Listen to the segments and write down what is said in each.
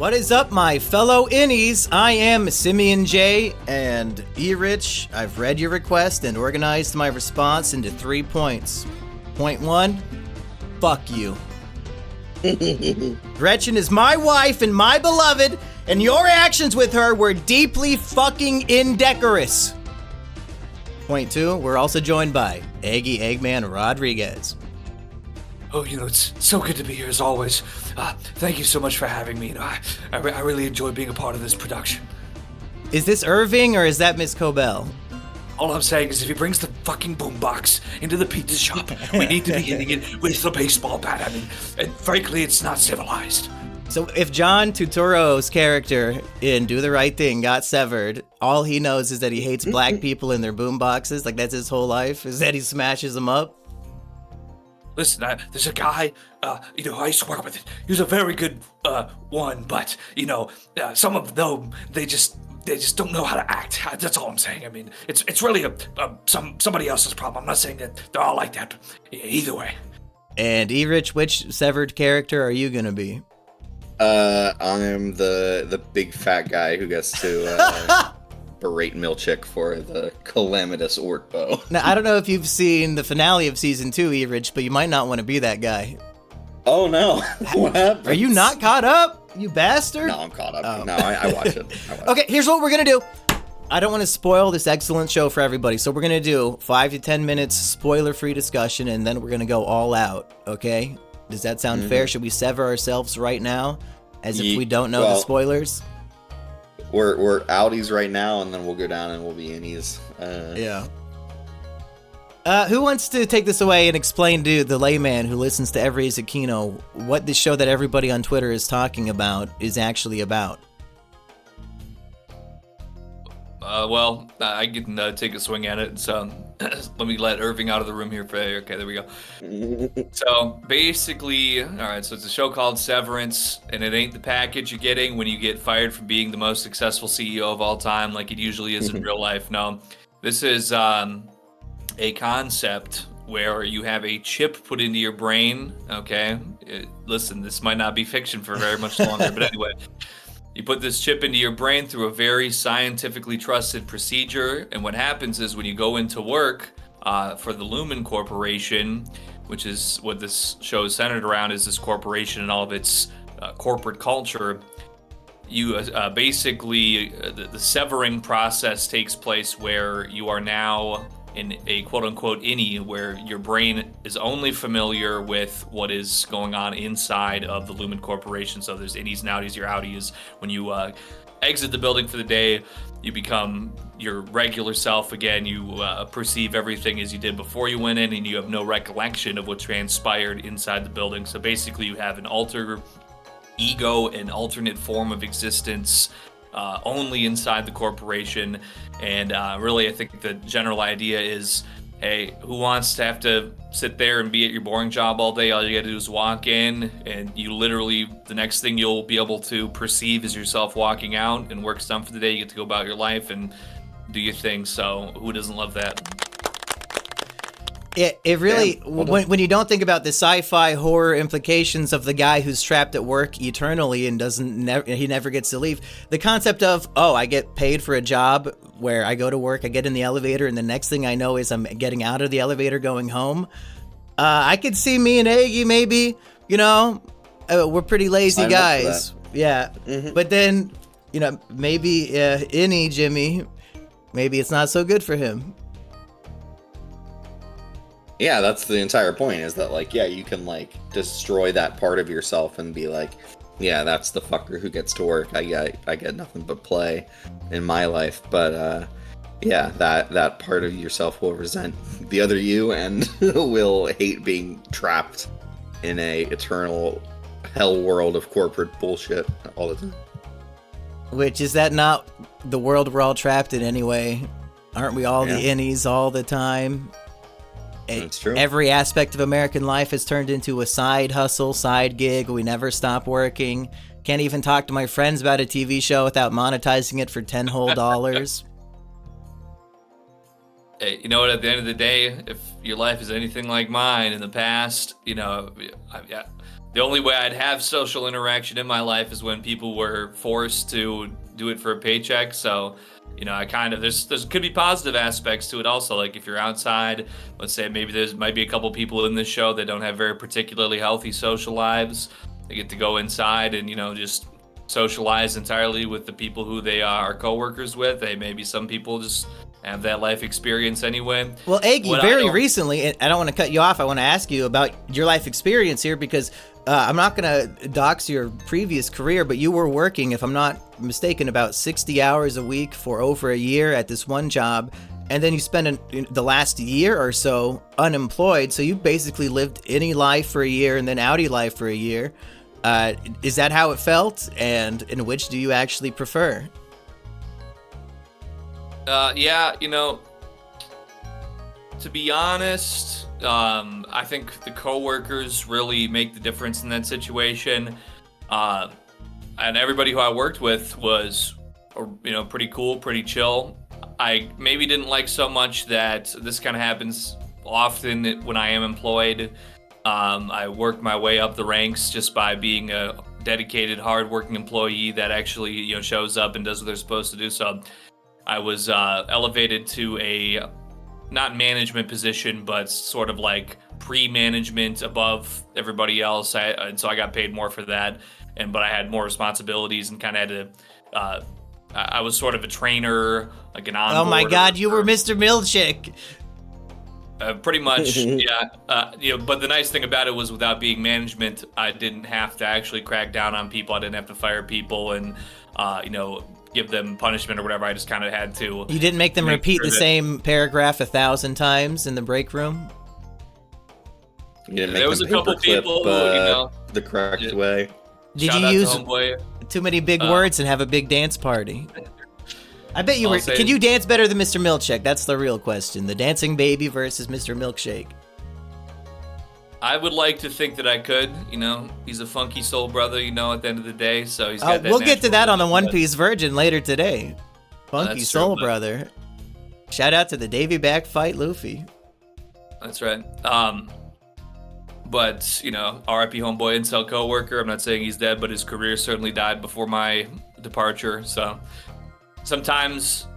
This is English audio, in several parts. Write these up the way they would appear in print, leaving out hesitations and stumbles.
What is up, my fellow innies? I am Simian J and Erich. I've read your request and organized my response into 3 points. Point 1, fuck you. Gretchen is my wife and my beloved, and your actions with her were deeply fucking indecorous. Point 2, we're also joined by Eggy Eggman Rodriguez. Oh, it's so good to be here as always. Thank you so much for having me. I really enjoy being a part of this production. Is this Irving or is that Miss Cobell? All I'm saying is if he brings the fucking boombox into the pizza shop, we need to be hitting it with a baseball bat. And frankly, it's not civilized. So if John Turturro's character in Do the Right Thing got severed, all he knows is that he hates black people and their boomboxes, like that's his whole life, is that he smashes them up? Listen, there's a guy, I used to work with. He was a very good one, but some of them they just don't know how to act. That's all I'm saying. I mean, it's really somebody else's problem. I'm not saying that they're all like that. Either way. And Erich, which severed character are you gonna be? I'm the big fat guy who gets to berate Milchick for the calamitous orc bow. Now, I don't know if you've seen the finale of season 2, Erich, but you might not want to be that guy. Oh no! What happened? Are you not caught up, you bastard? No, I'm caught up. Oh. No, I watch it. Okay, here's what we're gonna do. I don't want to spoil this excellent show for everybody, so we're gonna do 5 to 10 minutes spoiler-free discussion, and then we're gonna go all out. Okay? Does that sound fair? Should we sever ourselves right now, as if we don't know the spoilers? We're outies right now, and then we'll go down and we'll be innies. Yeah. Who wants to take this away and explain to the layman who listens to every kino what this show that everybody on Twitter is talking about is actually about? I can take a swing at it. So let me let Irving out of the room here. Okay, there we go. So basically, all right, so it's a show called Severance, and it ain't the package you're getting when you get fired from being the most successful CEO of all time like it usually is in real life. No, this is a concept where you have a chip put into your brain, okay? Listen, this might not be fiction for very much longer, but anyway. You put this chip into your brain through a very scientifically trusted procedure, and what happens is when you go into work for the Lumen Corporation, which is what this show is centered around, is this corporation and all of its corporate culture, you basically, the severing process takes place where you are now in a quote-unquote innie, where your brain is only familiar with what is going on inside of the Lumen Corporation. So there's innies and outies. Your outies, when you exit the building for the day, you become your regular self again. You perceive everything as you did before you went in, and you have no recollection of what transpired inside the building. So basically you have an alter ego, an alternate form of existence, only inside the corporation. And really, I think the general idea is, hey, who wants to have to sit there and be at your boring job all day? All you gotta do is walk in, and you literally, the next thing you'll be able to perceive is yourself walking out, and work's done for the day. You get to go about your life and do your thing. So who doesn't love that? It really, when you don't think about the sci-fi horror implications of the guy who's trapped at work eternally and he never gets to leave, the concept of, I get paid for a job where I go to work, I get in the elevator, and the next thing I know is I'm getting out of the elevator going home. I could see me and Eggy maybe, we're pretty lazy guys. Yeah. Mm-hmm. But then, maybe Innie Jimmy, maybe it's not so good for him. Yeah, that's the entire point, is that, you can, destroy that part of yourself and be like, yeah, that's the fucker who gets to work. I get nothing but play in my life. But, yeah, that part of yourself will resent the other you and will hate being trapped in a eternal hell world of corporate bullshit all the time. Which, is that not the world we're all trapped in anyway? Aren't we all the innies all the time? That's true. Every aspect of American life has turned into a side hustle, side gig. We never stop working. Can't even talk to my friends about a TV show without monetizing it for $10 whole. Hey, you know what? At the end of the day, if your life is anything like mine in the past, The only way I'd have social interaction in my life is when people were forced to do it for a paycheck. So, you know, I kind of there's could be positive aspects to it also. Like if you're outside, let's say maybe there's might be a couple people in this show that don't have very particularly healthy social lives. They get to go inside and, you know, just socialize entirely with the people who they are coworkers with. They maybe some people just have that life experience anyway. Well, Eggy, What very recently, and I don't want to cut you off, I want to ask you about your life experience here because I'm not going to dox your previous career, but you were working, if I'm not mistaken, about 60 hours a week for over a year at this one job, and then you spent the last year or so unemployed, so you basically lived innie life for a year and then outie life for a year. Is that how it felt, and in which do you actually prefer? Yeah, you know, to be honest, I think the coworkers really make the difference in that situation. And everybody who I worked with was, you know, pretty cool, pretty chill. I maybe didn't like so much that this kind of happens often when I am employed. I work my way up the ranks just by being a dedicated, hardworking employee that actually, you know, shows up and does what they're supposed to do. So I was elevated to a not management position, but sort of like pre-management above everybody else. And so I got paid more for that, but I had more responsibilities and kind of had to. I was sort of a trainer, like an onboarder. Oh my God, you were Mr. Milkshake. Pretty much, yeah. You know, but the nice thing about it was, without being management, I didn't have to actually crack down on people. I didn't have to fire people and, you know, give them punishment or whatever. I just kind of had to. You didn't make them repeat the same paragraph 1,000 times in the break room? You didn't make there was a couple people who, you know, the correct way. Did you use too many big words and have a big dance party? I bet you were. Can you dance better than Mr. Milkshake? That's the real question. The dancing baby versus Mr. Milkshake. I would like to think that I could. You know, he's a funky soul brother, you know, at the end of the day. So he's got that. We'll get to that on the One Piece Virgin later today. Funky soul brother. Shout out to the Davy Back Fight Luffy. That's right. But, you know, RIP homeboy incel coworker. I'm not saying he's dead, but his career certainly died before my departure. So sometimes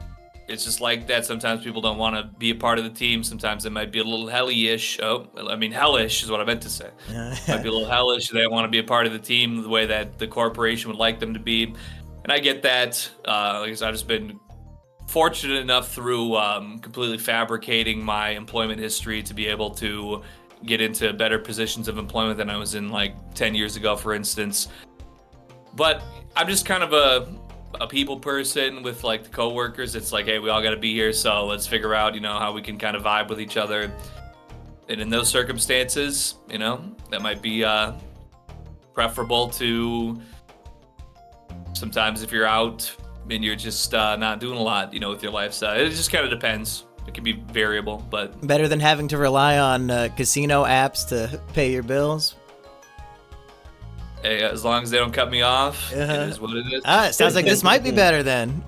it's just like that. Sometimes people don't want to be a part of the team. Sometimes it might be a little hellish. Hellish is what I meant to say. Might be a little hellish. They don't want to be a part of the team the way that the corporation would like them to be. And I get that. Like I said, I've just been fortunate enough through completely fabricating my employment history to be able to get into better positions of employment than I was in like 10 years ago, for instance. But I'm just kind of a people person with like the coworkers. It's like, hey, we all got to be here, so let's figure out, you know, how we can kind of vibe with each other. And in those circumstances, you know, that might be preferable to sometimes if you're out and you're just not doing a lot, you know, with your lifestyle. It just kind of depends. It can be variable, but better than having to rely on casino apps to pay your bills. Hey, as long as they don't cut me off, it is what it is. It sounds like this might be better then.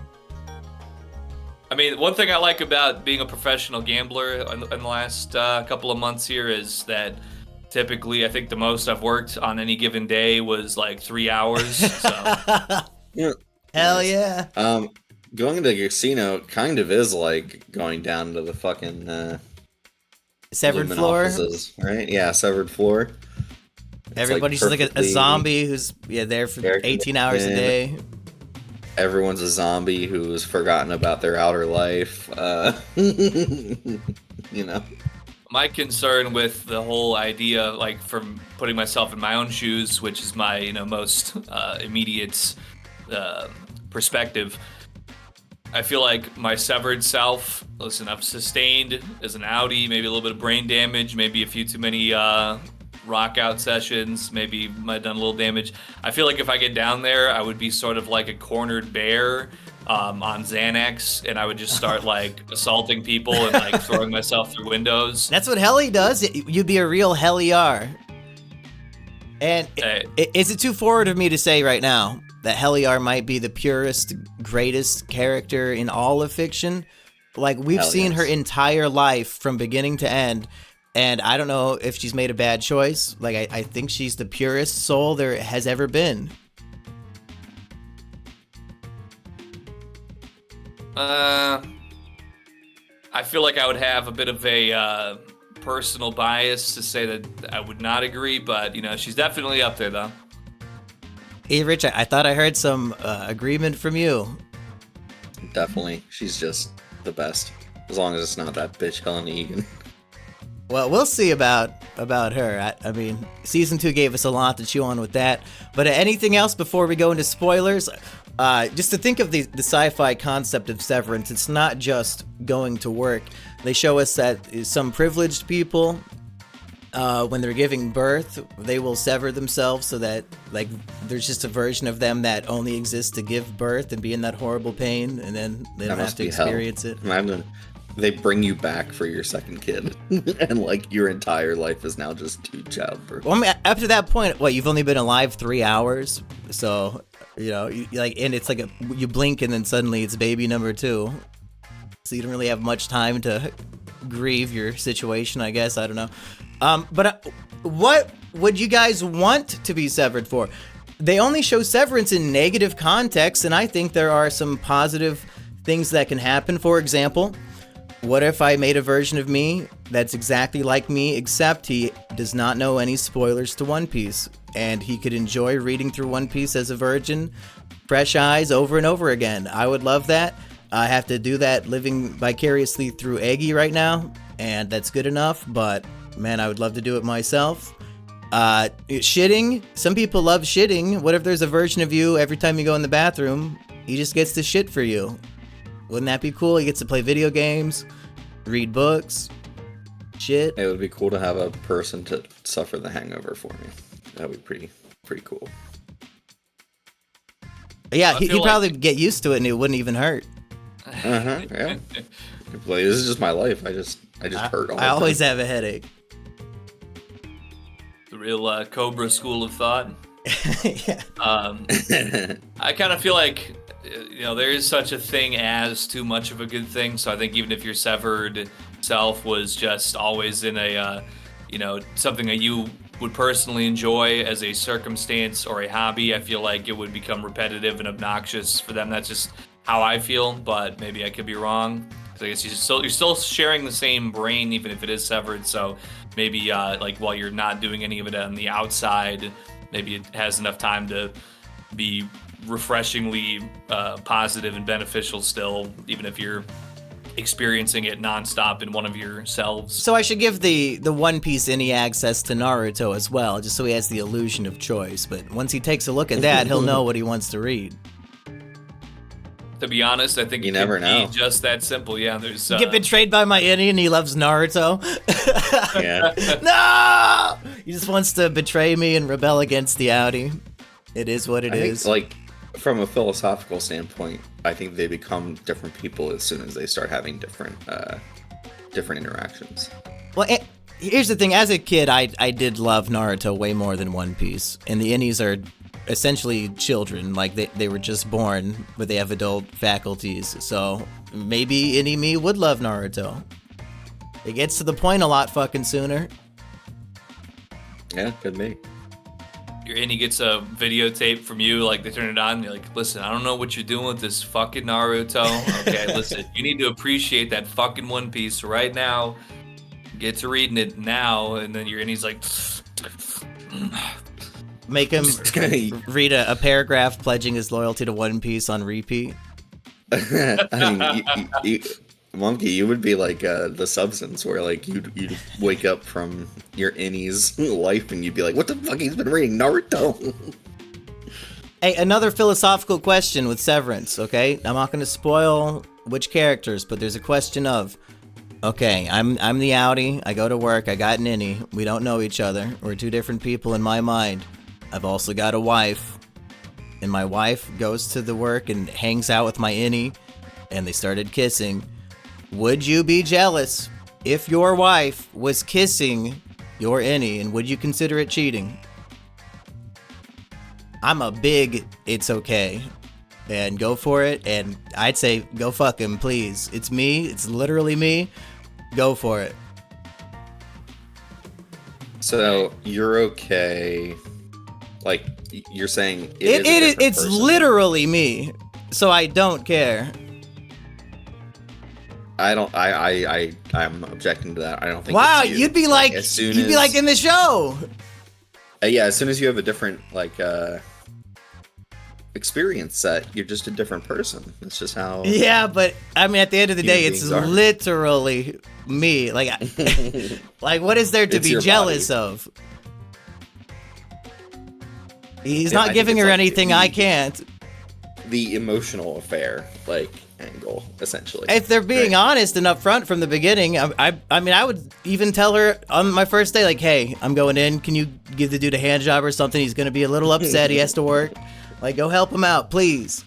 I mean, one thing I like about being a professional gambler in the last couple of months here is that typically, I think the most I've worked on any given day was like 3 hours. So. Yeah. Hell yeah. Going to the casino kind of is like going down to the fucking severed floor, offices, right? Yeah, severed floor. Everybody's like a zombie who's there for 18 hours a day. Everyone's a zombie who's forgotten about their outer life. You know. My concern with the whole idea, like from putting myself in my own shoes, which is my, you know, most immediate perspective. I feel like my severed self, listen, I've sustained as an outie, maybe a little bit of brain damage, maybe a few too many rock out sessions, maybe might have done a little damage. I feel like if I get down there, I would be sort of like a cornered bear on Xanax, and I would just start like assaulting people and like throwing myself through windows. That's what Helly does. You'd be a real Helliar. And is it too forward of me to say right now that Helliar might be the purest, greatest character in all of fiction? Like, we've seen her entire life from beginning to end, And I don't know if she's made a bad choice. Like, I think she's the purest soul there has ever been. I feel like I would have a bit of a personal bias to say that I would not agree, but, you know, she's definitely up there, though. Hey, Rich, I thought I heard some agreement from you. Definitely. She's just the best. As long as it's not that bitch Helen Egan. Well, we'll see about her. I mean, season 2 gave us a lot to chew on with that. But anything else before we go into spoilers? Just to think of the sci-fi concept of severance, it's not just going to work. They show us that some privileged people, when they're giving birth, they will sever themselves so that, like, there's just a version of them that only exists to give birth and be in that horrible pain, and then they don't have to experience it. Imagine they bring you back for your second kid, and, like, your entire life is now just 2 childbirth. Well, I mean, after that point, you've only been alive 3 hours, so, you know, and it's like you blink and then suddenly it's baby number 2. So you don't really have much time to grieve your situation, I guess. I don't know. But what would you guys want to be severed for? They only show severance in negative context, and I think there are some positive things that can happen. For example, what if I made a version of me that's exactly like me, except he does not know any spoilers to One Piece, and he could enjoy reading through One Piece as a virgin, fresh eyes, over and over again. I would love that. I have to do that living vicariously through Eggy right now, and that's good enough, but man, I would love to do it myself. Shitting. Some people love shitting. What if there's a version of you every time you go in the bathroom, he just gets to shit for you? Wouldn't that be cool? He gets to play video games, read books, shit. It would be cool to have a person to suffer the hangover for me. That would be pretty cool. Yeah, he'd probably get used to it and it wouldn't even hurt. Yeah. Like, this is just my life. I just hurt all the time. I always have a headache. The real Cobra school of thought. Yeah. I kind of feel like, you know, there is such a thing as too much of a good thing. So I think even if your severed self was just always in a, you know, something that you would personally enjoy as a circumstance or a hobby, I feel like it would become repetitive and obnoxious for them. That's just how I feel, but maybe I could be wrong. Because I guess you're still sharing the same brain, even if it is severed. So maybe like while you're not doing any of it on the outside, maybe it has enough time to be refreshingly positive and beneficial still, even if you're experiencing it nonstop in one of yourselves. So I should give the One Piece any access to Naruto as well, just so he has the illusion of choice. But once he takes a look at that, he'll know what he wants to read. To be honest, I think you it never could know. be just that simple. Yeah, there's Get betrayed by my innie and he loves Naruto. Yeah. No! He just wants to betray me and rebel against the Audi. It is what it is. Like, from a philosophical standpoint, I think they become different people as soon as they start having different interactions. Well, here's the thing. As a kid, I did love Naruto way more than One Piece. And the innies are essentially children. Like, they were just born, but they have adult faculties. So maybe innie me would love Naruto. It gets to the point a lot fucking sooner. Yeah, could be. Your innie gets a videotape from you, like they turn it on, and you're like, listen, I don't know what you're doing with this fucking Naruto. Okay, listen, you need to appreciate that fucking One Piece right now. Get to reading it now, and then your innie's like... Make him read a paragraph pledging his loyalty to One Piece on repeat. I mean, Monkey, you would be like the Substance, where like you'd wake up from your innie's life and you'd be like, what the fuck, he's been reading Naruto. Hey, another philosophical question with Severance, okay? I'm not going to spoil which characters, but there's a question of, okay, I'm the Audi, I go to work, I got an innie, we don't know each other, we're two different people in my mind. I've also got a wife, and my wife goes to the work and hangs out with my innie, and they started kissing. Would you be jealous if your wife was kissing your innie, and would you consider it cheating? I'm a big it's okay, and go for it, and I'd say go fuck him, please. It's me, it's literally me. Go for it. So you're okay. Like you're saying, it's person. Literally me, so I don't care. I'm objecting to that. I don't think. Wow, it's you. you'd be like in the show. Yeah, as soon as you have a different experience set, you're just a different person. That's just how. Yeah, but I mean, at the end of the day, it's are. literally me. Like, like what is there to be jealous of? He's not giving her anything I can't. The emotional affair, angle, essentially. If they're being honest and upfront from the beginning, I mean, I would even tell her on my first day, like, hey, I'm going in. Can you give the dude a hand job or something? He's going to be a little upset. He has to work. Like, go help him out, please.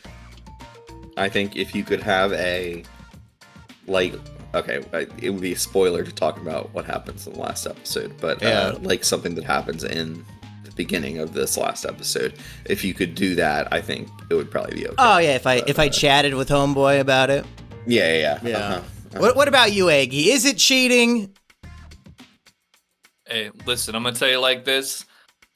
I think if you could have it would be a spoiler to talk about what happens in the last episode, but something that happens in the beginning of this last episode. If you could do that, I think it would probably be okay. Oh yeah, if I chatted with Homeboy about it. Yeah. What about you, Eggy? Is it cheating? Hey, listen, I'm gonna tell you like this.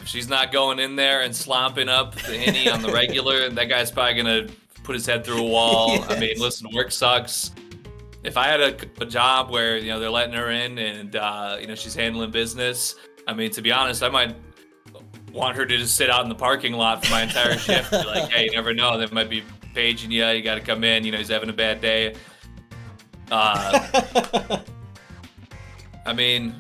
If she's not going in there and slomping up the innie on the regular, that guy's probably gonna put his head through a wall. Yeah. I mean, listen, work sucks. If I had a job where they're letting her in and she's handling business, I mean, to be honest, I might want her to just sit out in the parking lot for my entire shift. Be like, hey, you never know, they might be paging you. You got to come in. He's having a bad day. I mean,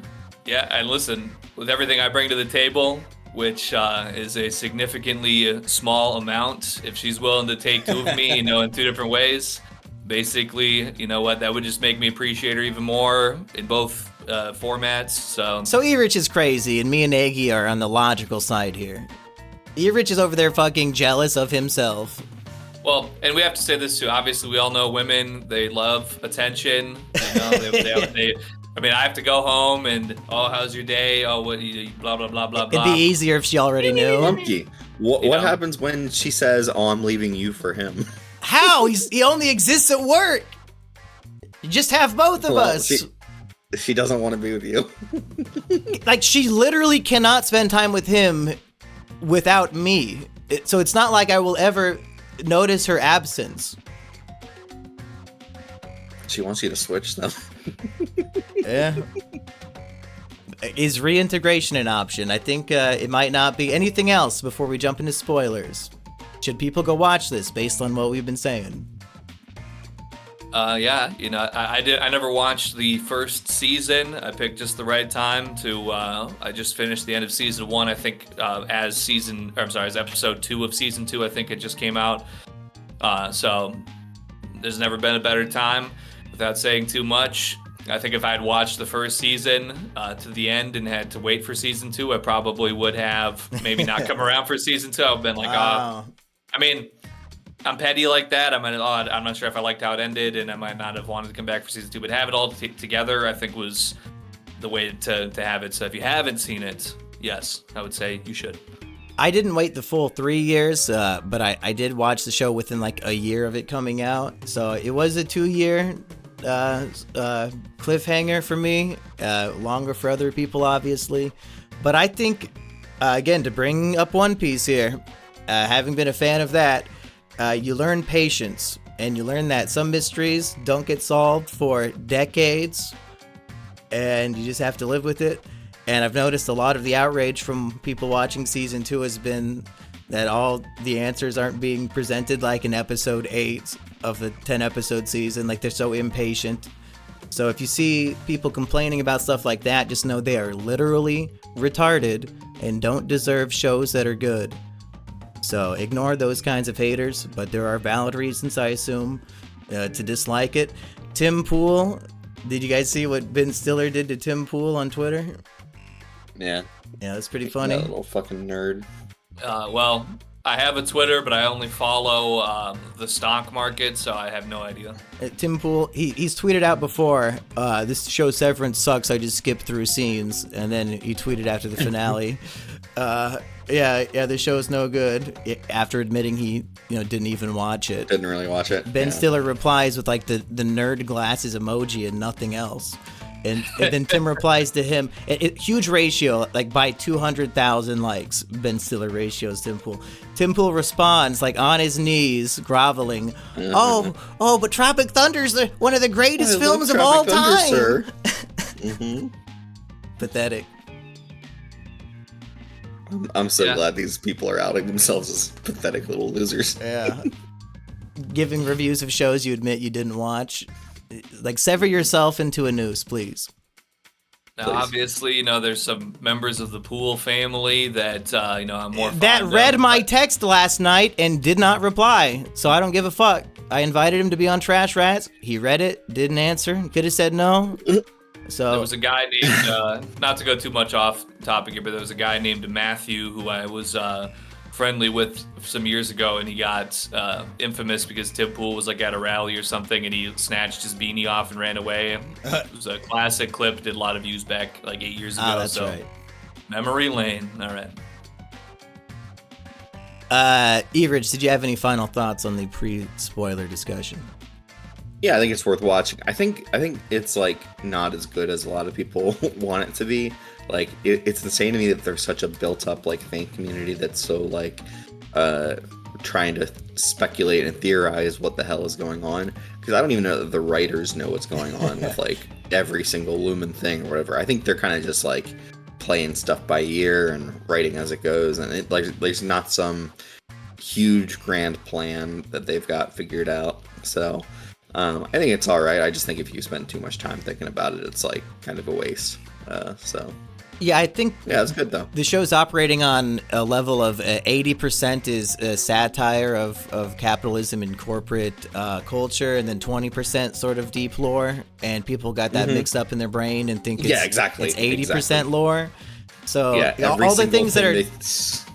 yeah, and listen, with everything I bring to the table, which is a significantly small amount, if she's willing to take two of me, in two different ways, basically, you know what, that would just make me appreciate her even more in both formats. So Erich is crazy, and me and Eggy are on the logical side here. Erich is over there fucking jealous of himself. Well, and we have to say this too. Obviously, we all know women, they love attention. I mean, I have to go home and, how's your day? Oh, what, blah, blah, blah, blah, blah. It'd be easier if she already knew. Monkey. What happens when she says, oh, I'm leaving you for him? How? He only exists at work. You just have both of us. She doesn't want to be with you. Like, she literally cannot spend time with him without me. So it's not like I will ever notice her absence. She wants you to switch them. Yeah. Is reintegration an option? I think it might not be. Anything else before we jump into spoilers? Should people go watch this based on what we've been saying? Yeah, I never watched the first season. I picked just the right time to. I just finished the end of season 1. I think as episode 2 of season 2. I think it just came out. So there's never been a better time. Without saying too much, I think if I had watched the first season to the end and had to wait for season 2, I probably would have maybe not come around for season 2. I've been like, I mean, I'm petty like that. I'm not sure if I liked how it ended, and I might not have wanted to come back for season 2. But have it all together, I think, was the way to have it. So if you haven't seen it, yes, I would say you should. I didn't wait the full 3 years, but I did watch the show within like a year of it coming out. So it was a 2-year cliffhanger for me, longer for other people, obviously. But I think, again, to bring up One Piece here, having been a fan of that, you learn patience, and you learn that some mysteries don't get solved for decades, and you just have to live with it. And I've noticed a lot of the outrage from people watching season 2 has been that all the answers aren't being presented like in episode 8 of the 10-episode season. Like, they're so impatient. So if you see people complaining about stuff like that, just know they are literally retarded and don't deserve shows that are good. So ignore those kinds of haters, but there are valid reasons, I assume, to dislike it. Tim Pool, did you guys see what Ben Stiller did to Tim Pool on Twitter? Yeah. Yeah, that's pretty funny. That little fucking nerd. Well, I have a Twitter, but I only follow the stock market, so I have no idea. Tim Pool, he's tweeted out before, this show Severance sucks, I just skipped through scenes, and then he tweeted after the finale. Yeah, the show's no good, after admitting he didn't even watch it. Didn't really watch it. Ben Stiller replies with like the nerd glasses emoji and nothing else. And then Tim replies to him, huge ratio, like by 200,000 likes, Ben Stiller ratios Tim Pool. Tim Pool responds, like on his knees, groveling, oh, but Tropic Thunder's one of the greatest films of all time. Sir. Mm-hmm. Pathetic. I'm so glad these people are outing themselves as pathetic little losers. Yeah. Giving reviews of shows you admit you didn't watch. Like, sever yourself into a noose, please. Now, obviously, there's some members of the Pool family that, I'm more fond that of, read my text last night and did not reply, so I don't give a fuck. I invited him to be on Trash Rats. He read it, didn't answer, could have said no. So there was a guy named, not to go too much off topic here, but there was a guy named Matthew who I was friendly with some years ago, and he got infamous because Tim Pool was like at a rally or something, and he snatched his beanie off and ran away. It was a classic clip, did a lot of views back like 8 years ago. That's right. Memory lane. All right. Erich, did you have any final thoughts on the pre-spoiler discussion? Yeah, I think it's worth watching. I think it's like not as good as a lot of people want it to be. Like it's insane to me that there's such a built-up like fan community that's so like trying to speculate and theorize what the hell is going on, because I don't even know that the writers know what's going on with like every single Lumen thing or whatever. I think they're kind of just like playing stuff by ear and writing as it goes, and it like there's not some huge grand plan that they've got figured out. So I think it's all right. I just think if you spend too much time thinking about it, it's like kind of a waste. Yeah, I think it's good though. The show's operating on a level of 80% is a satire of capitalism and corporate culture, and then 20% sort of deep lore. And people got that mixed up in their brain and think it's 80% lore. So all the things that are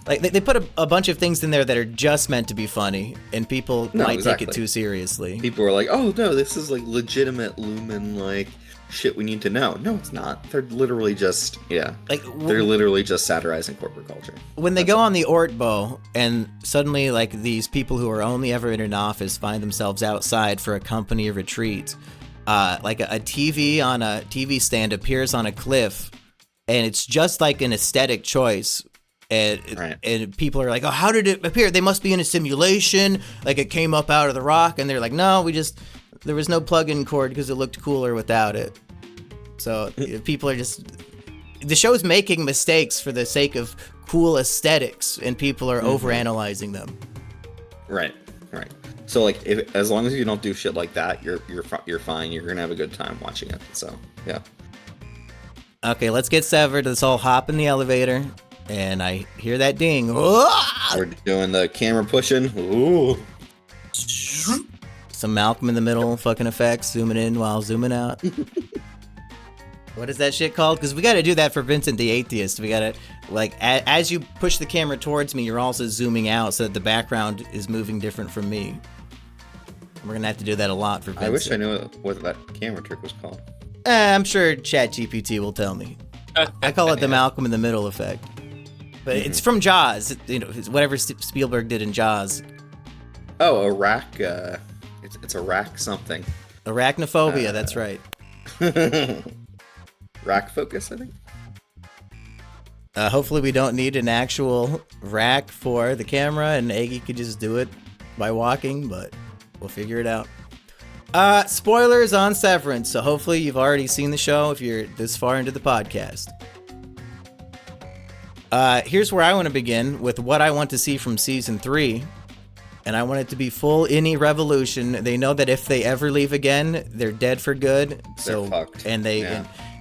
like they put a bunch of things in there that are just meant to be funny, and people might take it too seriously. People are like, "Oh no, this is like legitimate Lumen like shit we need to know." No, it's not. They're literally just they're literally just satirizing corporate culture. When they go on the Ortbo and suddenly like these people who are only ever in an office find themselves outside for a company retreat, like a TV on a TV stand appears on a cliff, and it's just like an aesthetic choice. And people are like, oh, how did it appear? They must be in a simulation, like it came up out of the rock. And they're like, no, there was no plug-in cord because it looked cooler without it. So people are just, the show's making mistakes for the sake of cool aesthetics, and people are overanalyzing them. Right. So like, as long as you don't do shit like that, you're fine. You're gonna have a good time watching it. So yeah. Okay, let's get severed. Let's all hop in the elevator. And I hear that ding. We're doing the camera pushing. Ooh. Some Malcolm in the Middle fucking effects, zooming in while zooming out. What is that shit called? Because we got to do that for Vincent the Atheist. We got to, like, as you push the camera towards me, you're also zooming out so that the background is moving different from me. We're going to have to do that a lot for Vincent. I wish I knew what that camera trick was called. I'm sure ChatGPT will tell me. I call it the Malcolm in the Middle effect. But it's from Jaws, it's whatever Spielberg did in Jaws. Oh, a rack. It's a rack something. Arachnophobia, that's right. Rack focus, I think. Hopefully we don't need an actual rack for the camera, and Eggy could just do it by walking, but we'll figure it out. Spoilers on Severance, so hopefully you've already seen the show if you're this far into the podcast. Here's where I want to begin with what I want to see from season 3, and I want it to be full innie revolution. They know that if they ever leave again, they're dead for good. So they're fucked.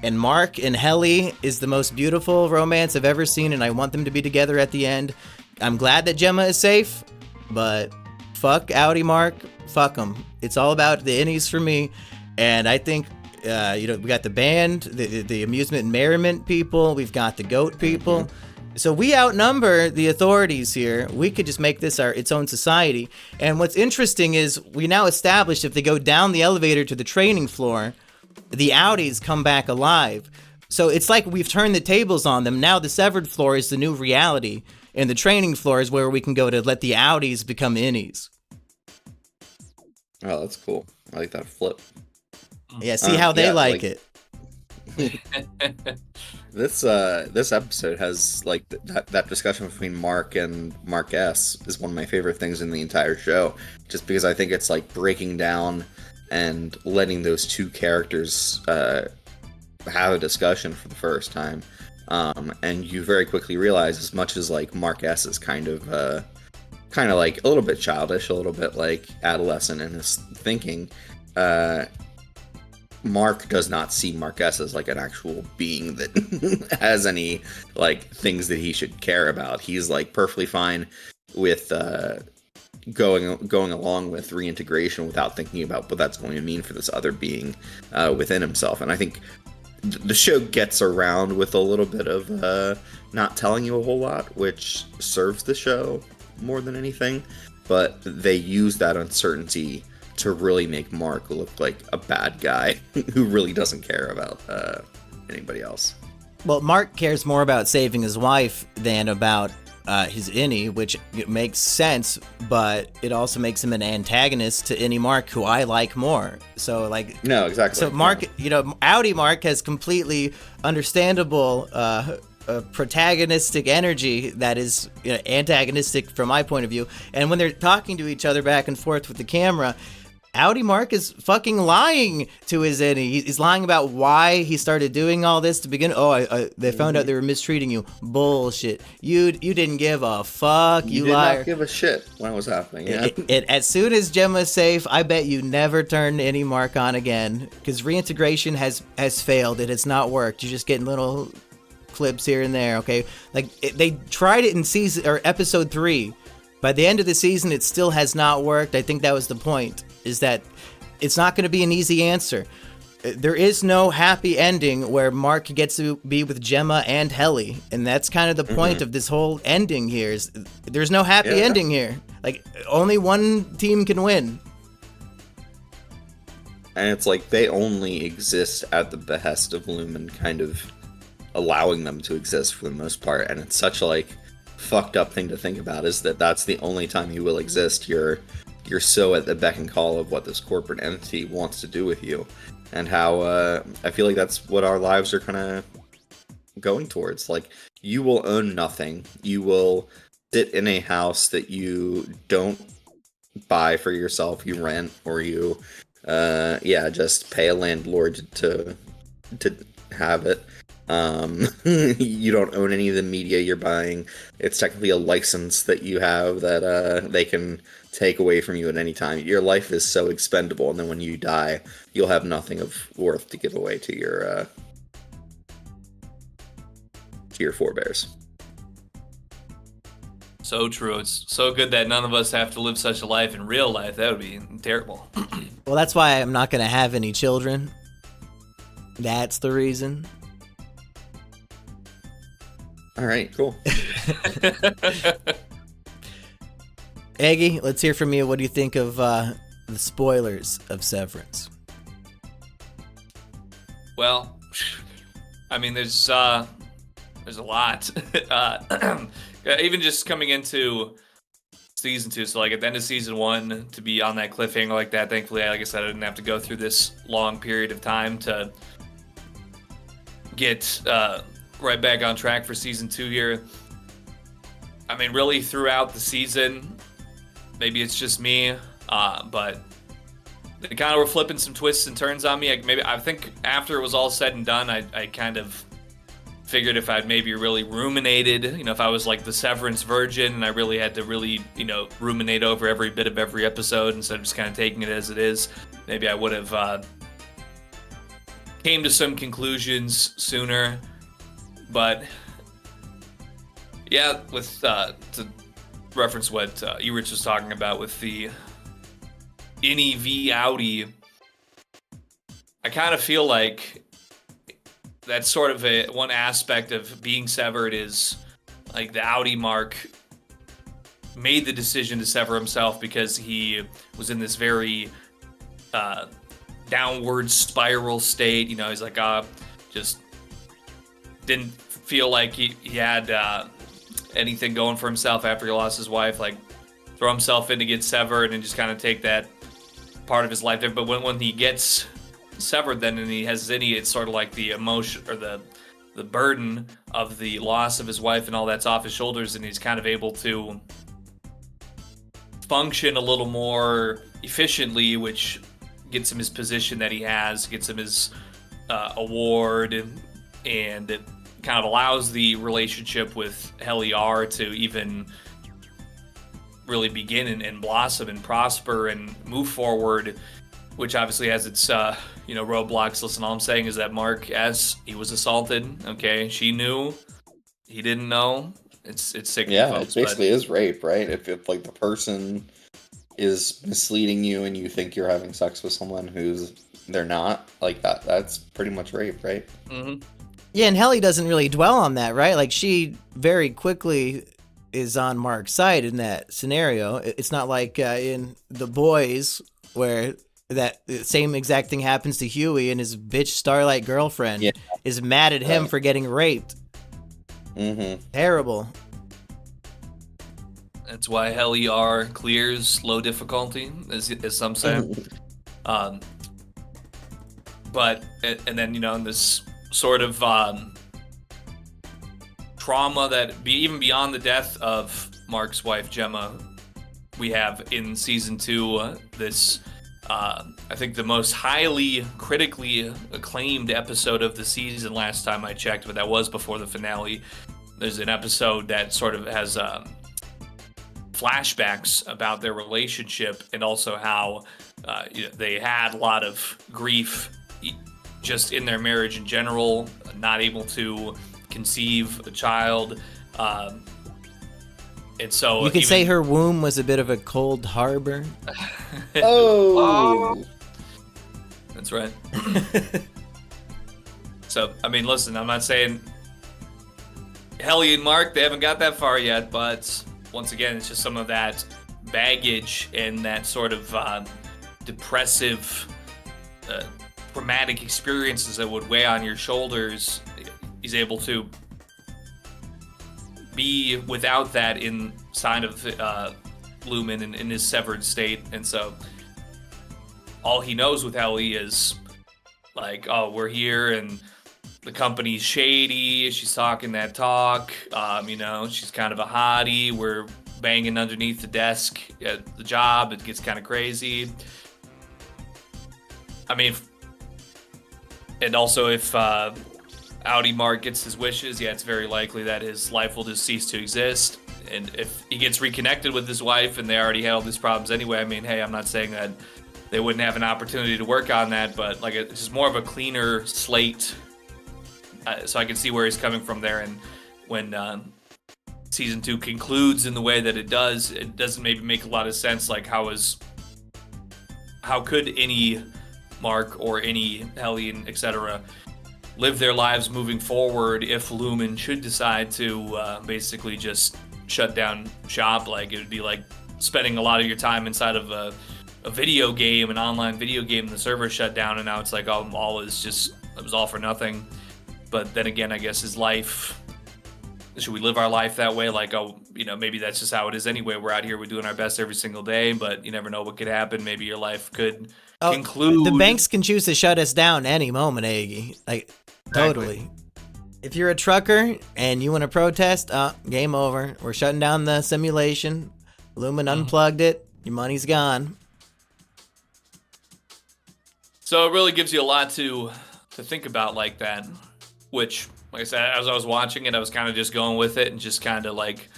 And Mark and Helly is the most beautiful romance I've ever seen, and I want them to be together at the end. I'm glad that Gemma is safe, but fuck Audi Mark, fuck him. It's all about the innies for me, and I think. We got the band, the amusement and merriment people. We've got the goat people. So we outnumber the authorities here. We could just make this its own society. And what's interesting is we now established if they go down the elevator to the training floor, the Audis come back alive. So it's like we've turned the tables on them. Now the severed floor is the new reality, and the training floor is where we can go to let the Audis become innies. Oh, that's cool. I like that flip. Yeah, see how they like it. This episode has like that discussion between Mark and Mark S is one of my favorite things in the entire show, just because I think it's like breaking down and letting those two characters have a discussion for the first time, and you very quickly realize, as much as like Mark S is kind of like a little bit childish, a little bit like adolescent in his thinking, Mark does not see Mark S as like an actual being that has any like things that he should care about. He's like perfectly fine with going along with reintegration without thinking about what that's going to mean for this other being within himself. And I think the show gets around with a little bit of not telling you a whole lot, which serves the show more than anything. But they use that uncertainty to really make Mark look like a bad guy who really doesn't care about anybody else. Well, Mark cares more about saving his wife than about his innie, which makes sense, but it also makes him an antagonist to innie Mark, who I like more. So, like... No, exactly. So Mark, Outie Mark has completely understandable protagonistic energy that is antagonistic from my point of view. And when they're talking to each other back and forth with the camera, Outie Mark is fucking lying to his innie. He's lying about why he started doing all this to begin. They found out they were mistreating you. Bullshit. You didn't give a fuck. You did liar. Not give a shit when it was happening. Yeah. As soon as Gemma's safe, I bet you never turn any Mark on again, because reintegration has failed. It has not worked. You're just getting little clips here and there. Okay, they tried it in season or episode 3. By the end of the season, it still has not worked. I think that was the point, is that it's not going to be an easy answer. There is no happy ending where Mark gets to be with Gemma and Helly, and that's kind of the point of this whole ending here. Is there's no happy ending here. Like, only one team can win. And it's like they only exist at the behest of Lumen kind of allowing them to exist for the most part, and it's such a like fucked up thing to think about, is that that's the only time you will exist. You're so at the beck and call of what this corporate entity wants to do with you, and how I feel like that's what our lives are kind of going towards. Like, you will own nothing. You will sit in a house that you don't buy for yourself. You rent, or you just pay a landlord to have it. You don't own any of the media you're buying. It's technically a license that you have that they can take away from you at any time. Your life is so expendable, and then when you die, you'll have nothing of worth to give away to your forebears. So true. It's so good that none of us have to live such a life in real life. That would be terrible. Well, that's why I'm not going to have any children. That's the reason. All right, cool. Eggy, let's hear from you. What do you think of the spoilers of Severance? Well, I mean, there's a lot. Even just coming into season 2, so like at the end of season 1, to be on that cliffhanger like that, thankfully, like I said, I didn't have to go through this long period of time to get right back on track for season 2 here. I mean, really throughout the season, maybe it's just me, but they kind of were flipping some twists and turns on me. I think after it was all said and done, I kind of figured if I'd maybe really ruminated, if I was like the Severance virgin and I really had to really, ruminate over every bit of every episode instead of just kind of taking it as it is, maybe I would have came to some conclusions sooner. But yeah, with to reference what Erich was talking about with the innie v Outie, I kind of feel like that's sort of one aspect of being severed is like the Outie Mark made the decision to sever himself because he was in this very downward spiral state. He's like just didn't feel like he had anything going for himself after he lost his wife, like throw himself in to get severed and just kind of take that part of his life there. But when he gets severed then and he has any, it's sort of like the emotion or the burden of the loss of his wife and all that's off his shoulders, and he's kind of able to function a little more efficiently, which gets him his position that he has, gets him his award, and it kind of allows the relationship with Heliar to even really begin and blossom and prosper and move forward, which obviously has its roadblocks. Listen, all I'm saying is that Mark, as he was assaulted, okay, she knew, he didn't know. It's sick. Yeah, folks, it basically is rape, right? If like the person is misleading you and you think you're having sex with someone who's they're not, like that's pretty much rape, right? Mm-hmm. Yeah, and Helly doesn't really dwell on that, right? Like, she very quickly is on Mark's side in that scenario. It's not like in The Boys where that same exact thing happens to Huey and his bitch Starlight girlfriend is mad at him for getting raped. Mm-hmm. Terrible. That's why Heliar clears low difficulty, as some say. But and then in this sort of trauma that even beyond the death of Mark's wife Gemma, we have in season 2 this I think the most highly critically acclaimed episode of the season last time I checked, but that was before the finale. There's an episode that sort of has flashbacks about their relationship and also how they had a lot of grief just in their marriage in general, not able to conceive a child. And so you could say her womb was a bit of a cold harbor. Oh, that's right. So, I mean, listen, I'm not saying Helly and Mark, they haven't got that far yet, but once again, it's just some of that baggage and that sort of depressive, traumatic experiences that would weigh on your shoulders. He's able to be without that inside of Lumen in his severed state, and so all he knows with Helly is like, oh, we're here and the company's shady, she's talking that talk, she's kind of a hottie, we're banging underneath the desk at the job, it gets kind of crazy. I mean, and also if Audi Mark gets his wishes, it's very likely that his life will just cease to exist. And if he gets reconnected with his wife and they already had all these problems anyway, I mean, hey, I'm not saying that they wouldn't have an opportunity to work on that, but like it's just more of a cleaner slate. So I can see where he's coming from there. And when season 2 concludes in the way that it doesn't maybe make a lot of sense. Like how could any Mark or any Hellion, etc., live their lives moving forward if Lumen should decide to basically just shut down shop? Like, it would be like spending a lot of your time inside of a video game, an online video game, and the server shut down, and now it's like, oh, it was all for nothing. But then again, I guess his life, should we live our life that way? Like, oh, maybe that's just how it is anyway. We're out here, we're doing our best every single day, but you never know what could happen. Maybe your life could conclude. The banks can choose to shut us down any moment, Eggy. Like, totally. Exactly. If you're a trucker and you want to protest, game over. We're shutting down the simulation. Lumen unplugged it. Your money's gone. So it really gives you a lot to think about like that, which, like I said, as I was watching it, I was kind of just going with it and just kind of like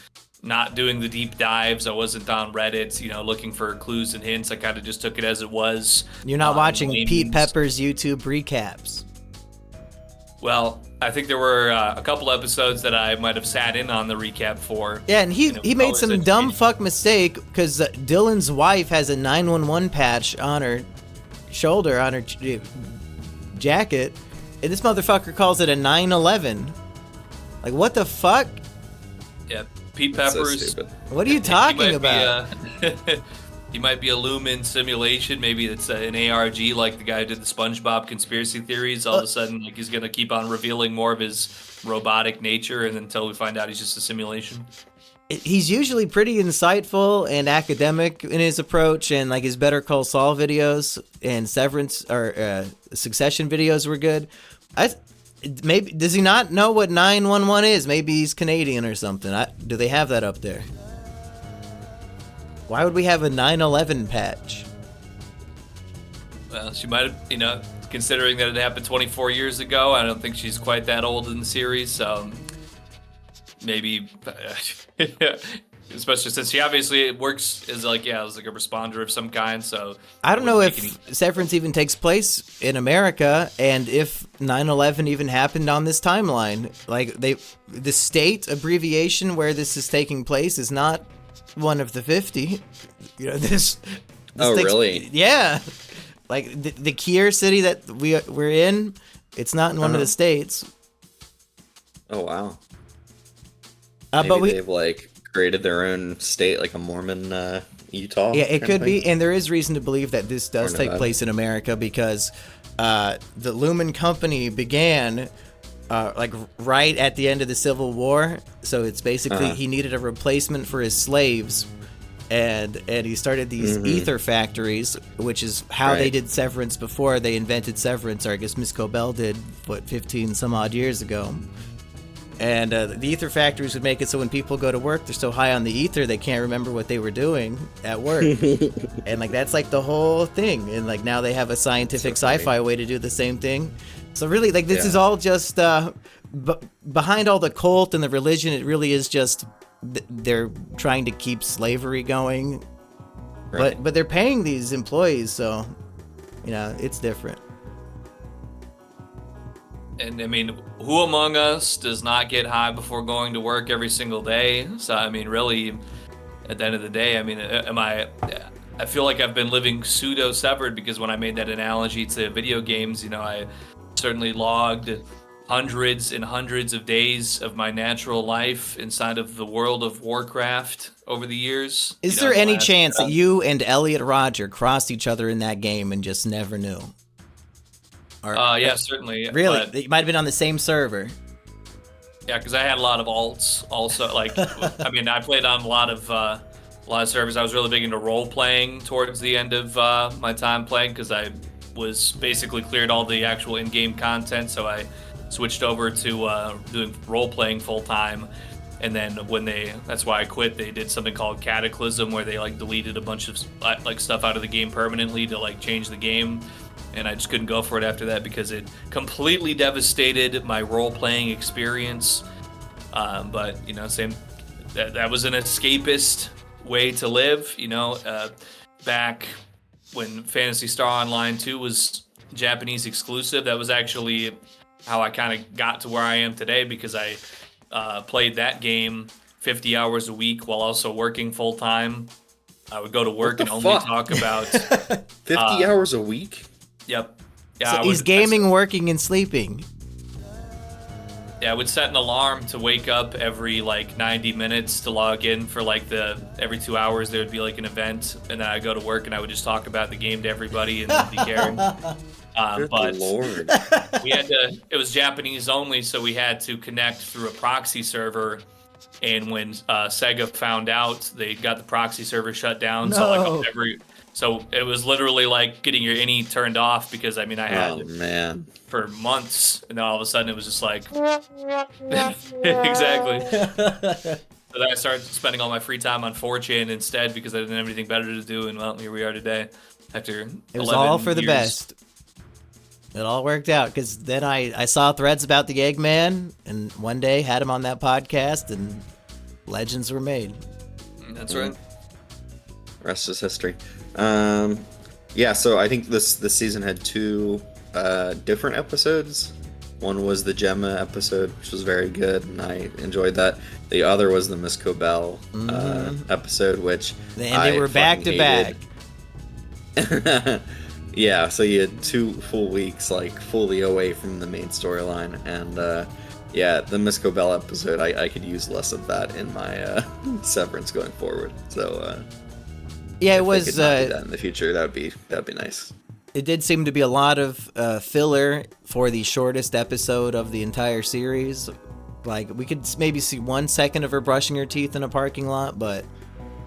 not doing the deep dives. I wasn't on Reddit, looking for clues and hints. I kind of just took it as it was. You're not watching Pete Pepper's YouTube recaps. Well, I think there were a couple episodes that I might have sat in on the recap for. Yeah, and he made some dumb fuck mistake because Dylan's wife has a 911 patch on her shoulder, on her jacket, and this motherfucker calls it a 911. Like, what the fuck? Yeah, Pete Peppers. So what are you talking about? He might be a Lumen simulation. Maybe it's an ARG, like the guy who did the SpongeBob conspiracy theories. All of a sudden, like, he's gonna keep on revealing more of his robotic nature, and until we find out he's just a simulation. he's usually pretty insightful and academic in his approach, and like his Better Call Saul videos and Severance or Succession videos were good. Maybe does he not know what 911 is? Maybe he's Canadian or something. Do they have that up there? Why would we have a 9/11 patch? Well, she might have, considering that it happened 24 years ago. I don't think she's quite that old in the series, so maybe. Especially since she obviously works as like a responder of some kind. So I don't know if Severance even takes place in America, and if 9/11 even happened on this timeline. Like the state abbreviation where this is taking place is not one of the 50. This oh, really? Yeah. Like the Kier city that we're in, it's not in one of the states. Oh wow. But they've like created their own state, like a Mormon Utah. Yeah, it could be, and there is reason to believe that this does take place in America because the Lumen Company began like right at the end of the Civil War. So it's basically he needed a replacement for his slaves, and he started these ether factories, which is how they did Severance before they invented Severance, or I guess Miss Cobell did 15 some odd years ago. And the ether factories would make it so when people go to work, they're so high on the ether they can't remember what they were doing at work. And like that's like the whole thing. And like now they have a scientific sci-fi way to do the same thing. So really, like this is all just behind all the cult and the religion. It really is just they're trying to keep slavery going. Right. But they're paying these employees, so it's different. And I mean, who among us does not get high before going to work every single day? So I mean, really, at the end of the day, I mean, I feel like I've been living pseudo severed because when I made that analogy to video games, I certainly logged hundreds and hundreds of days of my natural life inside of the world of Warcraft over the years. Is there any chance that you and Elliot Rodger crossed each other in that game and just never knew? Yeah, certainly. Really? You might have been on the same server. Yeah, because I had a lot of alts also. Like, I mean, I played on a lot of servers. I was really big into role playing towards the end of my time playing because I was basically cleared all the actual in-game content. So I switched over to doing role playing full time. And then that's why I quit. They did something called Cataclysm where they like deleted a bunch of like stuff out of the game permanently to like change the game. And I just couldn't go for it after that because it completely devastated my role-playing experience. But same. That was an escapist way to live. Back when Phantasy Star Online 2 was Japanese exclusive, that was actually how I kind of got to where I am today because I played that game 50 hours a week while also working full time. I would go to work and only talk about 50 hours a week. Yep. Yeah. So he's gaming, working, and sleeping. Yeah, I would set an alarm to wake up every like 90 minutes to log in for like every 2 hours there would be like an event, and then I'd go to work and I would just talk about the game to everybody and nobody cared. But Lord. it was Japanese only, so we had to connect through a proxy server. And when Sega found out, they got the proxy server shut down. No. So it was literally like getting your innie turned off because I had for months, and then all of a sudden it was just like exactly. So then I started spending all my free time on 4chan instead because I didn't have anything better to do, and well, here we are today. After it was all for the best. It all worked out because then I saw threads about the Eggman, and one day had him on that podcast, and legends were made. That's right. Rest is history. Yeah, so I think this season had 2 different episodes. One was the Gemma episode, which was very good, and I enjoyed that. The other was the Miss Cobell episode, which they were back to back. Yeah, so you had 2 full weeks, like, fully away from the main storyline, and yeah, the Miss Cobell episode, I could use less of that in my Severance going forward. So yeah, it was do that in the future. That'd be nice. It did seem to be a lot of filler for the shortest episode of the entire series. Like, we could maybe see 1 second of her brushing her teeth in a parking lot, but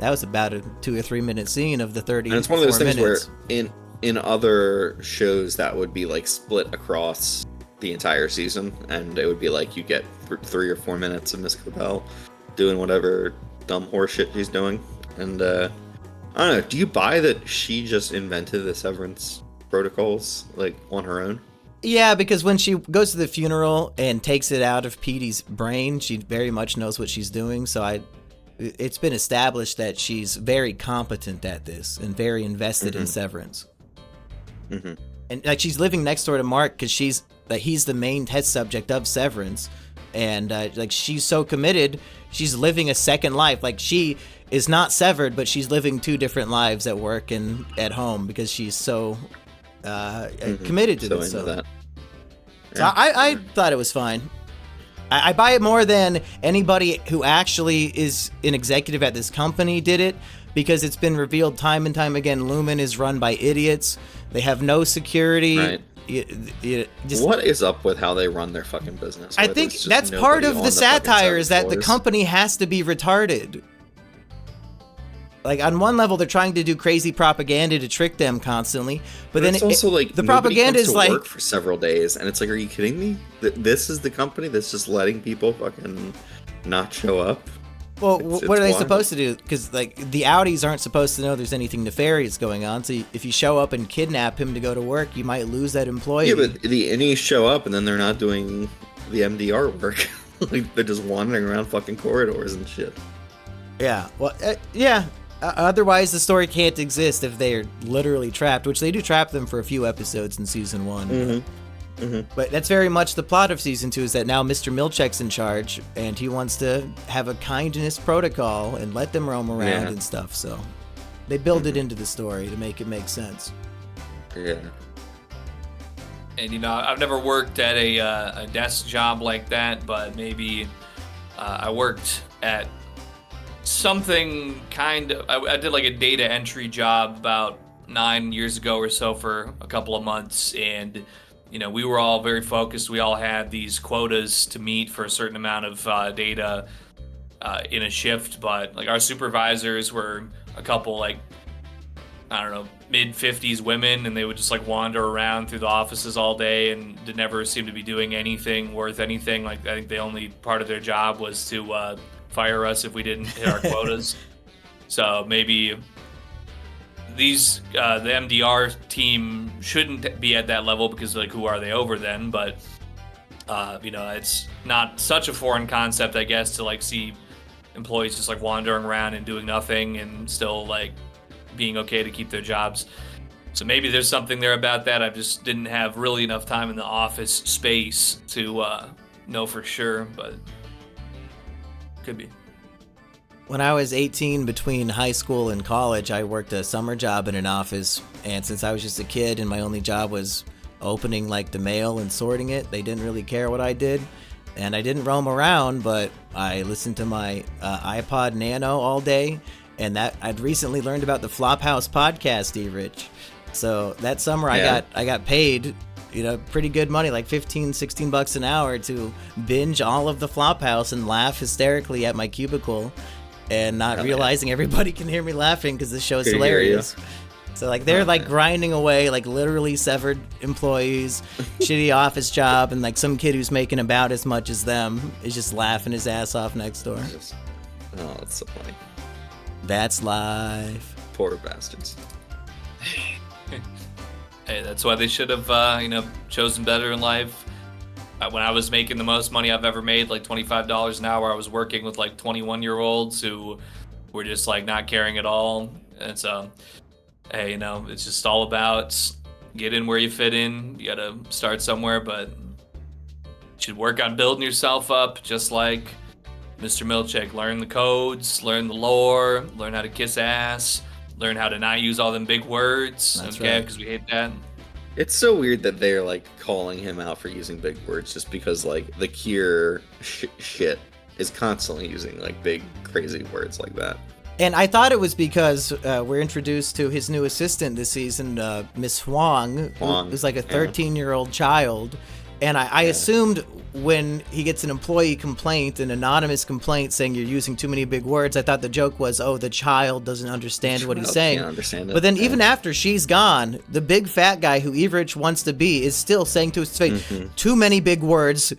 that was about a 2 or 3 minute scene of the 30. And it's one of those things minutes. where in other shows that would be like split across the entire season, and it would be like you get 3 or 4 minutes of Miss Cobell doing whatever dumb horse shit she's doing. And I don't know, do you buy that she just invented the Severance protocols like on her own? Yeah, because when she goes to the funeral and takes it out of Petey's brain, she very much knows what she's doing. So it's been established that she's very competent at this and very invested in Severance. Mm-hmm. And like, she's living next door to Mark because he's the main test subject of Severance, and like, she's so committed, she's living a second life. Like, she is not severed, but she's living 2 different lives at work and at home because she's so committed to this. So that. So I thought it was fine. I buy it more than anybody who actually is an executive at this company did it, because it's been revealed time and time again, Lumen is run by idiots. They have no security. Right. What is up with how they run their fucking business? I think that's part of the satire, is that the company has to be retarded. Like, on one level, they're trying to do crazy propaganda to trick them constantly, but then it's also like the propaganda is like work for several days, and it's like, are you kidding me? This is the company that's just letting people fucking not show up. Well, what are they supposed to do? Because like, the Audis aren't supposed to know there's anything nefarious going on. So if you show up and kidnap him to go to work, you might lose that employee. Yeah, but any show up and then they're not doing the MDR work. Like, they're just wandering around fucking corridors and shit. Yeah. Well, yeah. Otherwise, the story can't exist if they're literally trapped, which they do trap them for a few episodes in season 1. Mm-hmm. But that's very much the plot of season 2, is that now Mr. Milchek's in charge, and he wants to have a kindness protocol and let them roam around and stuff. So they build it into the story to make it make sense. Yeah. And I've never worked at a desk job like that, but maybe I worked at something kind of. I did like a data entry job about 9 years ago or so for a couple of months, and we were all very focused. We all had these quotas to meet for a certain amount of data in a shift, but like, our supervisors were a couple, like, I don't know, mid-50s women, and they would just like wander around through the offices all day and did never seem to be doing anything worth anything. Like, I think the only part of their job was to fire us if we didn't hit our quotas. So maybe the MDR team shouldn't be at that level, because like, who are they over then? But it's not such a foreign concept, I guess, to like see employees just like wandering around and doing nothing and still like being okay to keep their jobs. So maybe there's something there about that. I just didn't have really enough time in the office space to know for sure, but could be. When I was 18, between high school and college, I worked a summer job in an office, and since I was just a kid and my only job was opening like the mail and sorting it, they didn't really care what I did. And I didn't roam around, but I listened to my iPod Nano all day, and that I'd recently learned about the Flophouse podcast, Erich. So that summer I got paid, pretty good money, like $15-16 an hour, to binge all of the Flophouse and laugh hysterically at my cubicle, and not realizing everybody can hear me laughing because this show is hilarious. So like, they're like grinding away, like literally severed employees, shitty office job, and like some kid who's making about as much as them is just laughing his ass off next door. Oh, that's so funny. That's life. Poor bastards. Hey, that's why they should have, chosen better in life. When I was making the most money I've ever made, like $25 an hour, I was working with like 21-year-olds who were just like not caring at all. And so, hey, it's just all about get in where you fit in. You gotta start somewhere, but you should work on building yourself up, just like Mr. Milchek. Learn the codes, learn the lore, learn how to kiss ass, learn how to not use all them big words. That's okay, right. because we hate that. It's so weird that they're like calling him out for using big words, just because like the Kier shit is constantly using like big crazy words like that. And I thought it was because we're introduced to his new assistant this season, Miss Huang, who's like a 13-year-old child. And I assumed when he gets an employee complaint, an anonymous complaint saying you're using too many big words, I thought the joke was, oh, the child doesn't understand what he's saying. Can't understand it. But then even after she's gone, the big fat guy who Erich wants to be is still saying to his face, too many big words,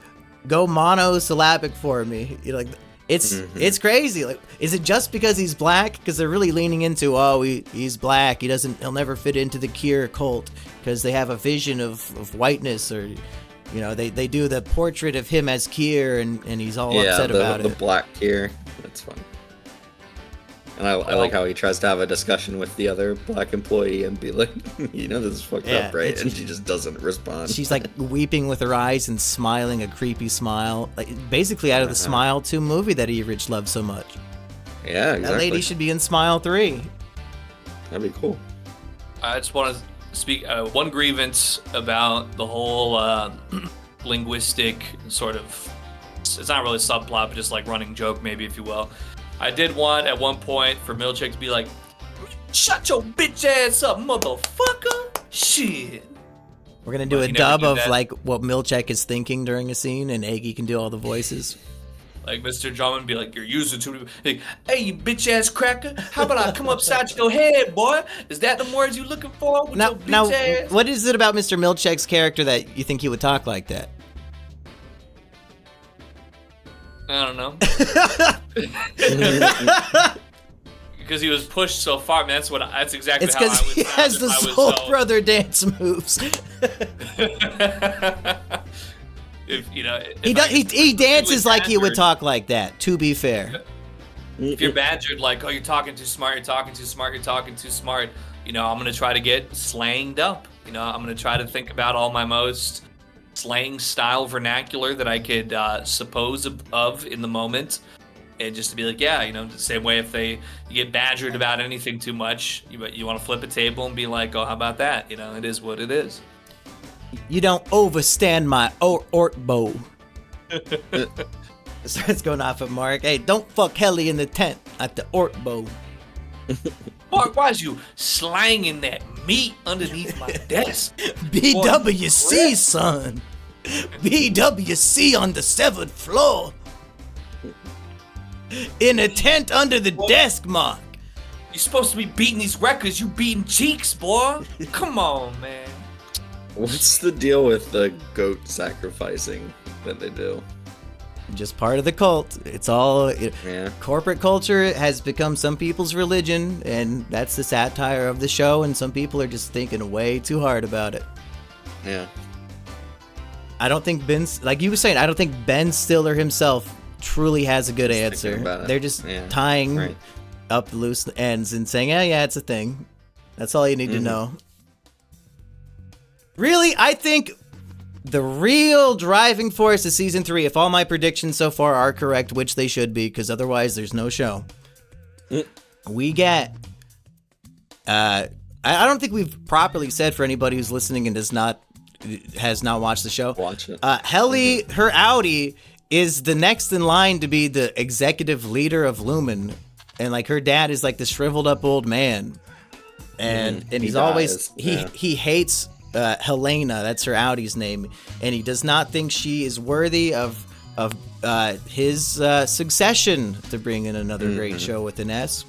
go monosyllabic for me. You're like, it's crazy. Like, is it just because he's black? Because they're really leaning into, oh, he's black. He'll never fit into the Kier cult because they have a vision of whiteness, or they do the portrait of him as Kier, and he's all upset about it. The black Kier. That's funny. And I like how he tries to have a discussion with the other black employee and be like, this is fucked up, right? And she just doesn't respond. She's like weeping with her eyes and smiling a creepy smile. Like basically out of the Smile 2 movie that Erich loves so much. Yeah, exactly. That lady should be in Smile 3. That'd be cool. I just want to speak one grievance about the whole linguistic sort of, it's not really a subplot, but just like running joke maybe, if you will. I did want at one point for Milchek to be like, shut your bitch ass up, motherfucker. Shit. We're going to do a dub of like what Milchek is thinking during a scene, and Eggy can do all the voices. Like Mr. Drummond be like, you're using too many. Like, hey, you bitch ass cracker. How about I come upside your head, boy? Is that the words you looking for with your bitch ass? What is it about Mr. Milchek's character that you think he would talk like that? I don't know. Because he was pushed so far. Man, that's exactly it's how I was. It's because he has the Soul Brother dance moves. He dances like he would talk like that, to be fair. If you're badgered like, oh, you're talking too smart, I'm going to try to get slanged up. I'm going to try to think about all my most slang style vernacular that I could suppose of in the moment, and just to be like, the same way if you get badgered about anything too much, you want to flip a table and be like, oh, how about that? It is what it is. You don't overstand my ortbo. Starts going off at Mark. Hey, don't fuck Helly in the tent at the ortbo. Mark, why is you slanging that meat underneath my desk? BWC, son. BWC on the 7th floor. In a tent under the desk, Mark. You're supposed to be beating these records. You beating cheeks, boy. Come on, man. What's the deal with the goat sacrificing that they do? Just part of the cult. It's all corporate culture has become some people's religion, and that's the satire of the show, and some people are just thinking way too hard about it. Yeah. I don't think like you were saying, I don't think Ben Stiller himself truly has a good answer. They're just tying up loose ends and saying, yeah, it's a thing. That's all you need to know. Really, I think the real driving force of season 3, if all my predictions so far are correct, which they should be, because otherwise there's no show, we get... I don't think we've properly said for anybody who's listening and has not watched the show. Watch it. Helly, her Audi, is the next in line to be the executive leader of Lumen. And like her dad is like the shriveled up old man. And he's always... He hates... Helena, that's her Audi's name, and he does not think she is worthy of his succession to bring in another great show with an S.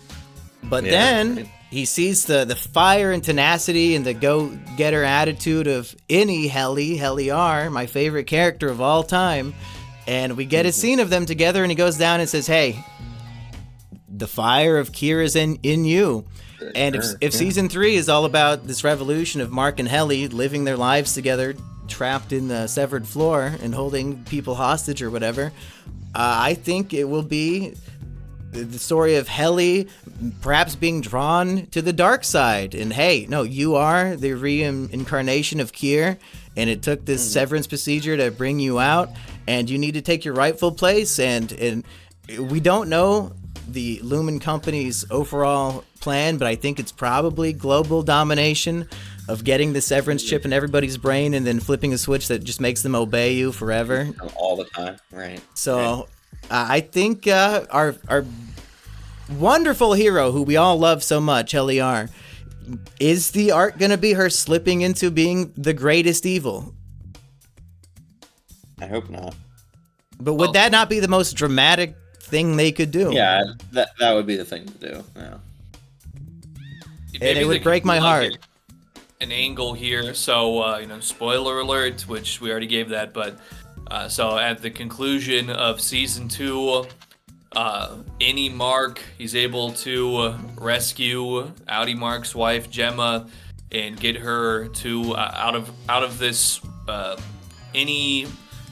But then he sees the fire and tenacity and the go-getter attitude of any Helly R, my favorite character of all time, and we get a scene of them together, and he goes down and says, hey, the fire of Kier is in you. And if season 3 is all about this revolution of Mark and Helly living their lives together, trapped in the severed floor and holding people hostage or whatever, I think it will be the story of Helly perhaps being drawn to the dark side. And hey, no, you are the reincarnation of Kier, and it took this severance procedure to bring you out, and you need to take your rightful place. And we don't know the Lumen Company's overall plan, but I think it's probably global domination of getting the severance chip in everybody's brain and then flipping a switch that just makes them obey you forever. All the time, right. So I think our wonderful hero, who we all love so much, Helly R, is the arc going to be her slipping into being the greatest evil? I hope not. But would that not be the most dramatic thing they could do? Yeah, that would be the thing to do. Yeah. And it would break my heart. An angle here. So, spoiler alert, which we already gave that, but so at the conclusion of season 2, Any Mark, he's able to rescue Outie Mark's wife Gemma and get her to out of this any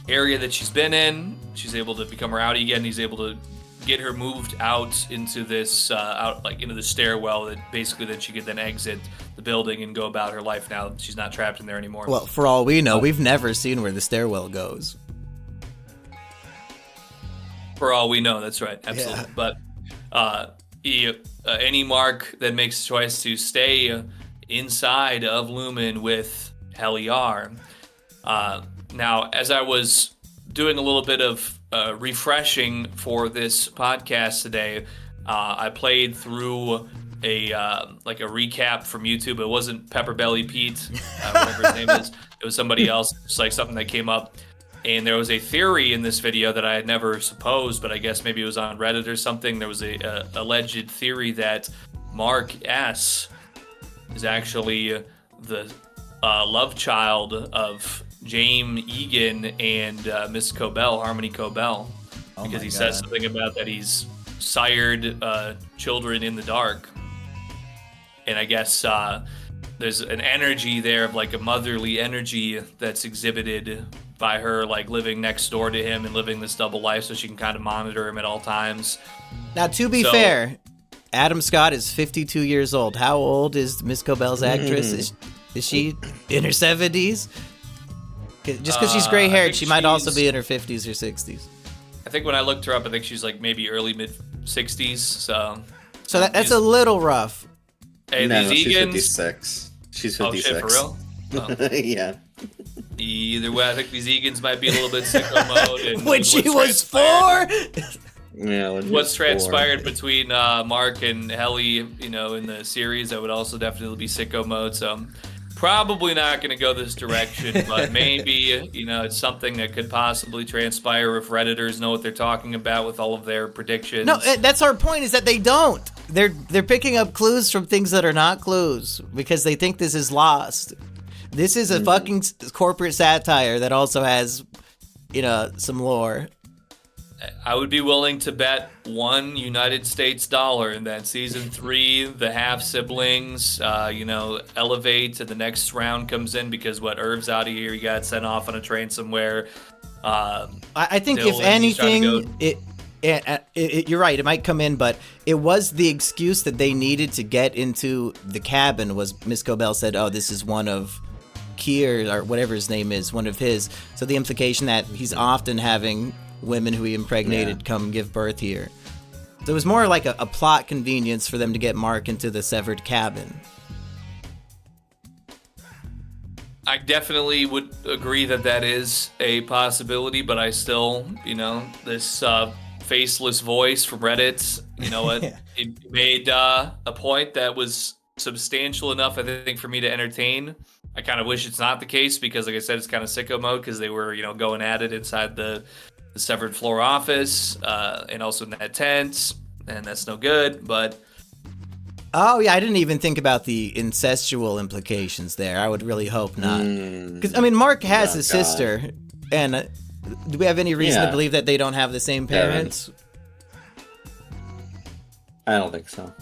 area that she's been in. She's able to become her outie again. He's able to get her moved out into this into the stairwell that basically that she could then exit the building and go about her life now. She's not trapped in there anymore. Well, for all we know, we've never seen where the stairwell goes. For all we know, that's right. Absolutely. Yeah. But Any Mark then makes the choice to stay inside of Lumen with Heliar. Now, as I was doing a little bit of refreshing for this podcast today, I played through a recap from YouTube. It wasn't Pepperbelly Pete, whatever his name is. It was somebody else. It's like something that came up. And there was a theory in this video that I had never supposed, but I guess maybe it was on Reddit or something. There was a alleged theory that Mark S. is actually the love child of James Egan and Miss Cobell, Harmony Cobell, because he says something about that he's sired children in the dark. And I guess there's an energy there of like a motherly energy that's exhibited by her like living next door to him and living this double life so she can kind of monitor him at all times. Now, to be fair, Adam Scott is 52 years old. How old is Miss Cobell's actress? Is she in her 70s? Just because she's gray-haired, she might also be in her 50s or 60s. I think when I looked her up, I think she's like maybe early mid-60s. So that's a little rough. Hey, no, these she's Egans... 56. She's 56. Oh, shit, for real? Oh. Yeah. Either way, I think these Egans might be a little bit sicko mode. And when she was 4? Yeah. What's transpired between Mark and Helly, in the series, that would also definitely be sicko mode. So probably not going to go this direction, but maybe, it's something that could possibly transpire if Redditors know what they're talking about with all of their predictions. No, that's our point, is that they don't. They're picking up clues from things that are not clues because they think this is Lost. This is a fucking corporate satire that also has, some lore. I would be willing to bet $1 United States in that season 3, the half siblings, elevate to the next round comes in because Irv's out of here. He got sent off on a train somewhere. I think Dylan, if anything, you're right. It might come in, but it was the excuse that they needed to get into the cabin. Was Miss Cobell said, "Oh, this is one of Kier or whatever his name is, one of his." So the implication that he's often having women who he impregnated come give birth here. So it was more like a plot convenience for them to get Mark into the severed cabin. I definitely would agree that is a possibility, but I still, this faceless voice from Reddit, it made a point that was substantial enough, I think, for me to entertain. I kind of wish it's not the case because, like I said, it's kind of sicko mode because they were, going at it inside the severed floor office and also in that tent, and that's no good, but... Oh, yeah, I didn't even think about the incestual implications there. I would really hope not. Because, Mark has a sister, and do we have any reason to believe that they don't have the same parents? I don't think so.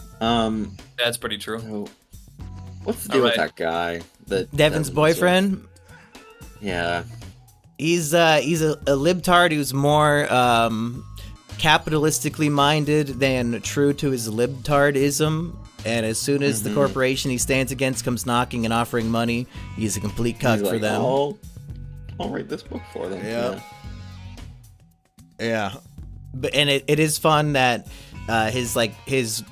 That's pretty true. What's the deal with that guy? Devin's boyfriend? Yeah. He's a libtard who's more capitalistically minded than true to his libtardism. And as soon as the corporation he stands against comes knocking and offering money, he's a complete cuck for them. I'll write this book for them. Yeah. But it is fun that his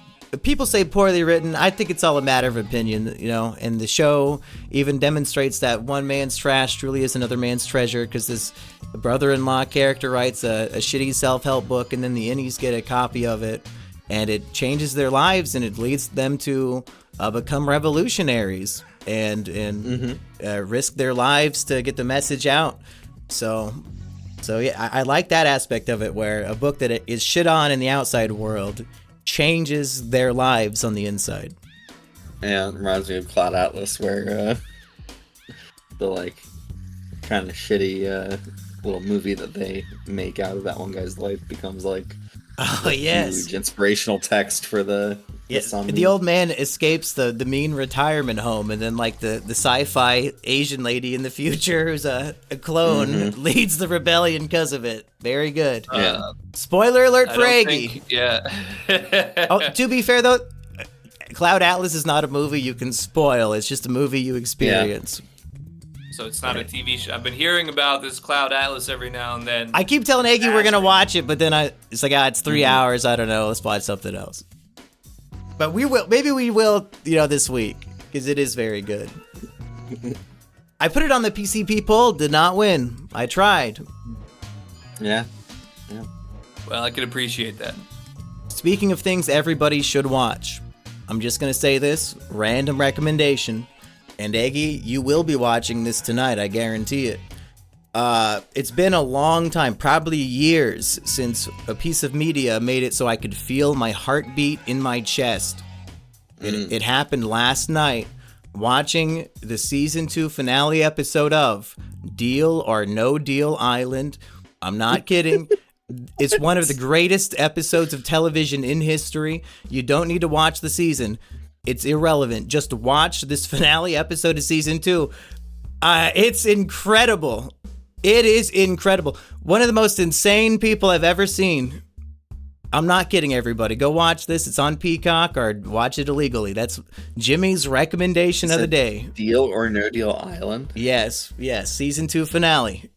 people say poorly written. I think it's all a matter of opinion, and the show even demonstrates that one man's trash truly is another man's treasure, because this brother-in-law character writes a shitty self-help book, and then the innies get a copy of it, and it changes their lives, and it leads them to become revolutionaries and risk their lives to get the message out. So So yeah, I like that aspect of it, where a book that is shit on in the outside world changes their lives on the inside. Yeah, it reminds me of Cloud Atlas, where the like kind of shitty little movie that they make out of that one guy's life becomes like huge inspirational text for the son. The old man escapes the mean retirement home, and then like the sci-fi Asian lady in the future who's a clone leads the rebellion because of it. Very good. Spoiler alert for Eggy. To be fair though, Cloud Atlas is not a movie you can spoil. It's just a movie you experience. So it's not a TV show. I've been hearing about this Cloud Atlas every now and then. I keep telling Eggy we're gonna watch it, but then it's like, it's 3 hours. I don't know. Let's watch something else. But we will. Maybe we will. This week, because it is very good. I put it on the PCP poll. Did not win. I tried. Yeah. Well, I can appreciate that. Speaking of things everybody should watch, I'm just gonna say this random recommendation. And Eggy, you will be watching this tonight, I guarantee it. It's been a long time, probably years, since a piece of media made it so I could feel my heartbeat in my chest. It happened last night, watching the season 2 finale episode of Deal or No Deal Island. I'm not kidding. It's one of the greatest episodes of television in history. You don't need to watch the season. It's irrelevant. Just watch this finale episode of season 2. It's incredible. It is incredible. One of the most insane people I've ever seen. I'm not kidding, everybody. Go watch this. It's on Peacock, or watch it illegally. That's Jimmy's recommendation of the day. Deal or No Deal Island? Yes. Season 2 finale.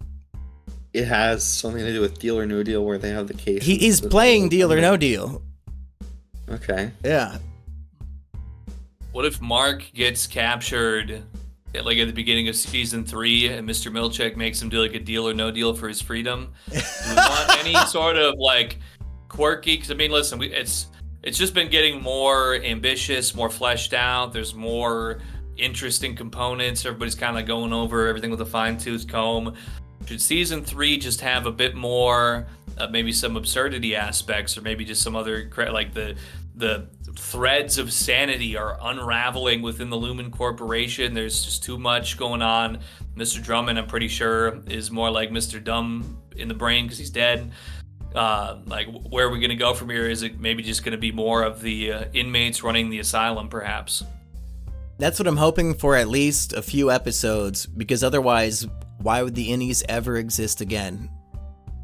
It has something to do with Deal or No Deal, where they have the case. He is playing Deal or No Deal. Okay. Yeah. What if Mark gets captured at the beginning of season 3 and Mr. Milchek makes him do a deal or no deal for his freedom? Do we want any sort of quirky? Because listen, it's just been getting more ambitious, more fleshed out. There's more interesting components. Everybody's kind of going over everything with a fine-tooth comb. Should season 3 just have a bit more, maybe some absurdity aspects, or maybe just some other the threads of sanity are unraveling within the Lumen Corporation. There's just too much going on. Mr. Drummond, I'm pretty sure, is more like Mr. Dumb in the brain because he's dead. Where are we going to go from here? Is it maybe just going to be more of the inmates running the asylum, perhaps? That's what I'm hoping for, at least a few episodes, because otherwise, why would the innies ever exist again?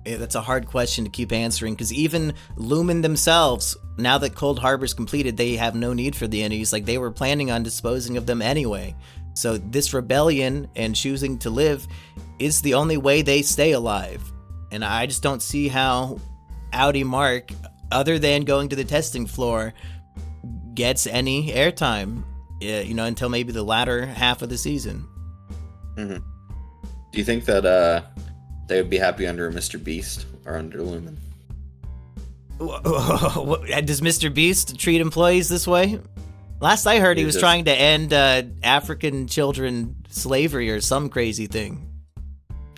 That's a hard question to keep answering, because even Lumen themselves, now that Cold Harbor's completed, they have no need for the innies. They were planning on disposing of them anyway. So this rebellion and choosing to live is the only way they stay alive. And I just don't see how Outie Mark, other than going to the testing floor, gets any airtime, until maybe the latter half of the season. Mm-hmm. Do you think that they would be happy under Mr. Beast or under Lumen? Does Mr. Beast treat employees this way? Last I heard, he was trying to end African children slavery or some crazy thing.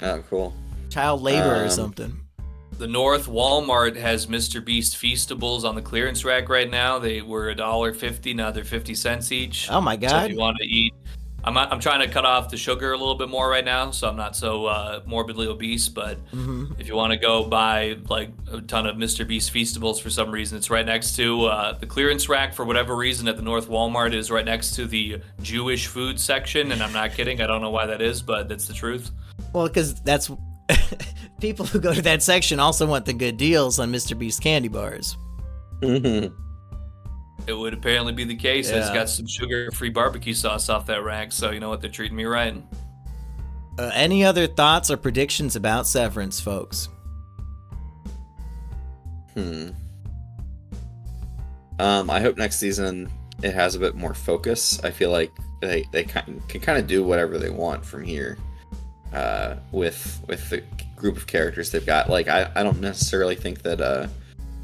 Oh, cool. Child labor or something. The North Walmart has Mr. Beast Feastables on the clearance rack right now. They were $1.50, now they're 50 cents each. Oh my God. So if you want to eat, I'm trying to cut off the sugar a little bit more right now, so I'm not so morbidly obese. But if you want to go buy a ton of Mr. Beast Feastables for some reason, it's right next to the clearance rack. For whatever reason, at the North Walmart is right next to the Jewish food section, and I'm not kidding. I don't know why that is, but that's the truth. Well, because that's people who go to that section also want the good deals on Mr. Beast candy bars. Mm-hmm. It would apparently be the case. Yeah. It's got some sugar-free barbecue sauce off that rack, so you know what? They're treating me right. Any other thoughts or predictions about Severance, folks? I hope next season it has a bit more focus. I feel like they can kind of do whatever they want from here with the group of characters they've got. I don't necessarily think that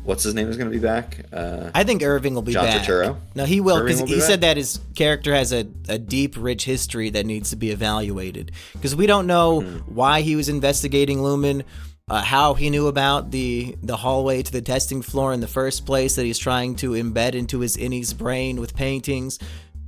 what's his name is going to be back. I think Irving will be John back. Turturro? No, he will, Irving because will be he back? said that his character has a deep, rich history that needs to be evaluated. Because we don't know why he was investigating Lumen. how he knew about the hallway to the testing floor in the first place that he's trying to embed into his innie's brain with paintings.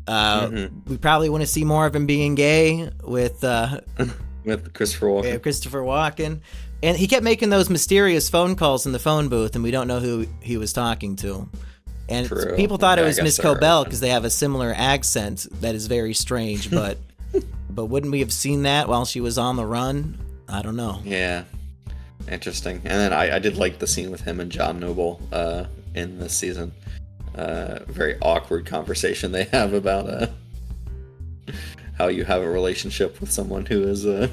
We probably want to see more of him being gay with Christopher Walken. Christopher Walken. And he kept making those mysterious phone calls in the phone booth, and we don't know who he was talking to. And True. people thought it Yeah, I was guess Miss so. Cobell because they have a similar accent that is very strange. But wouldn't we have seen that while she was on the run? I don't know. Yeah, interesting. And then I did like the scene with him and John Noble in this season. Very awkward conversation they have about how you have a relationship with someone who is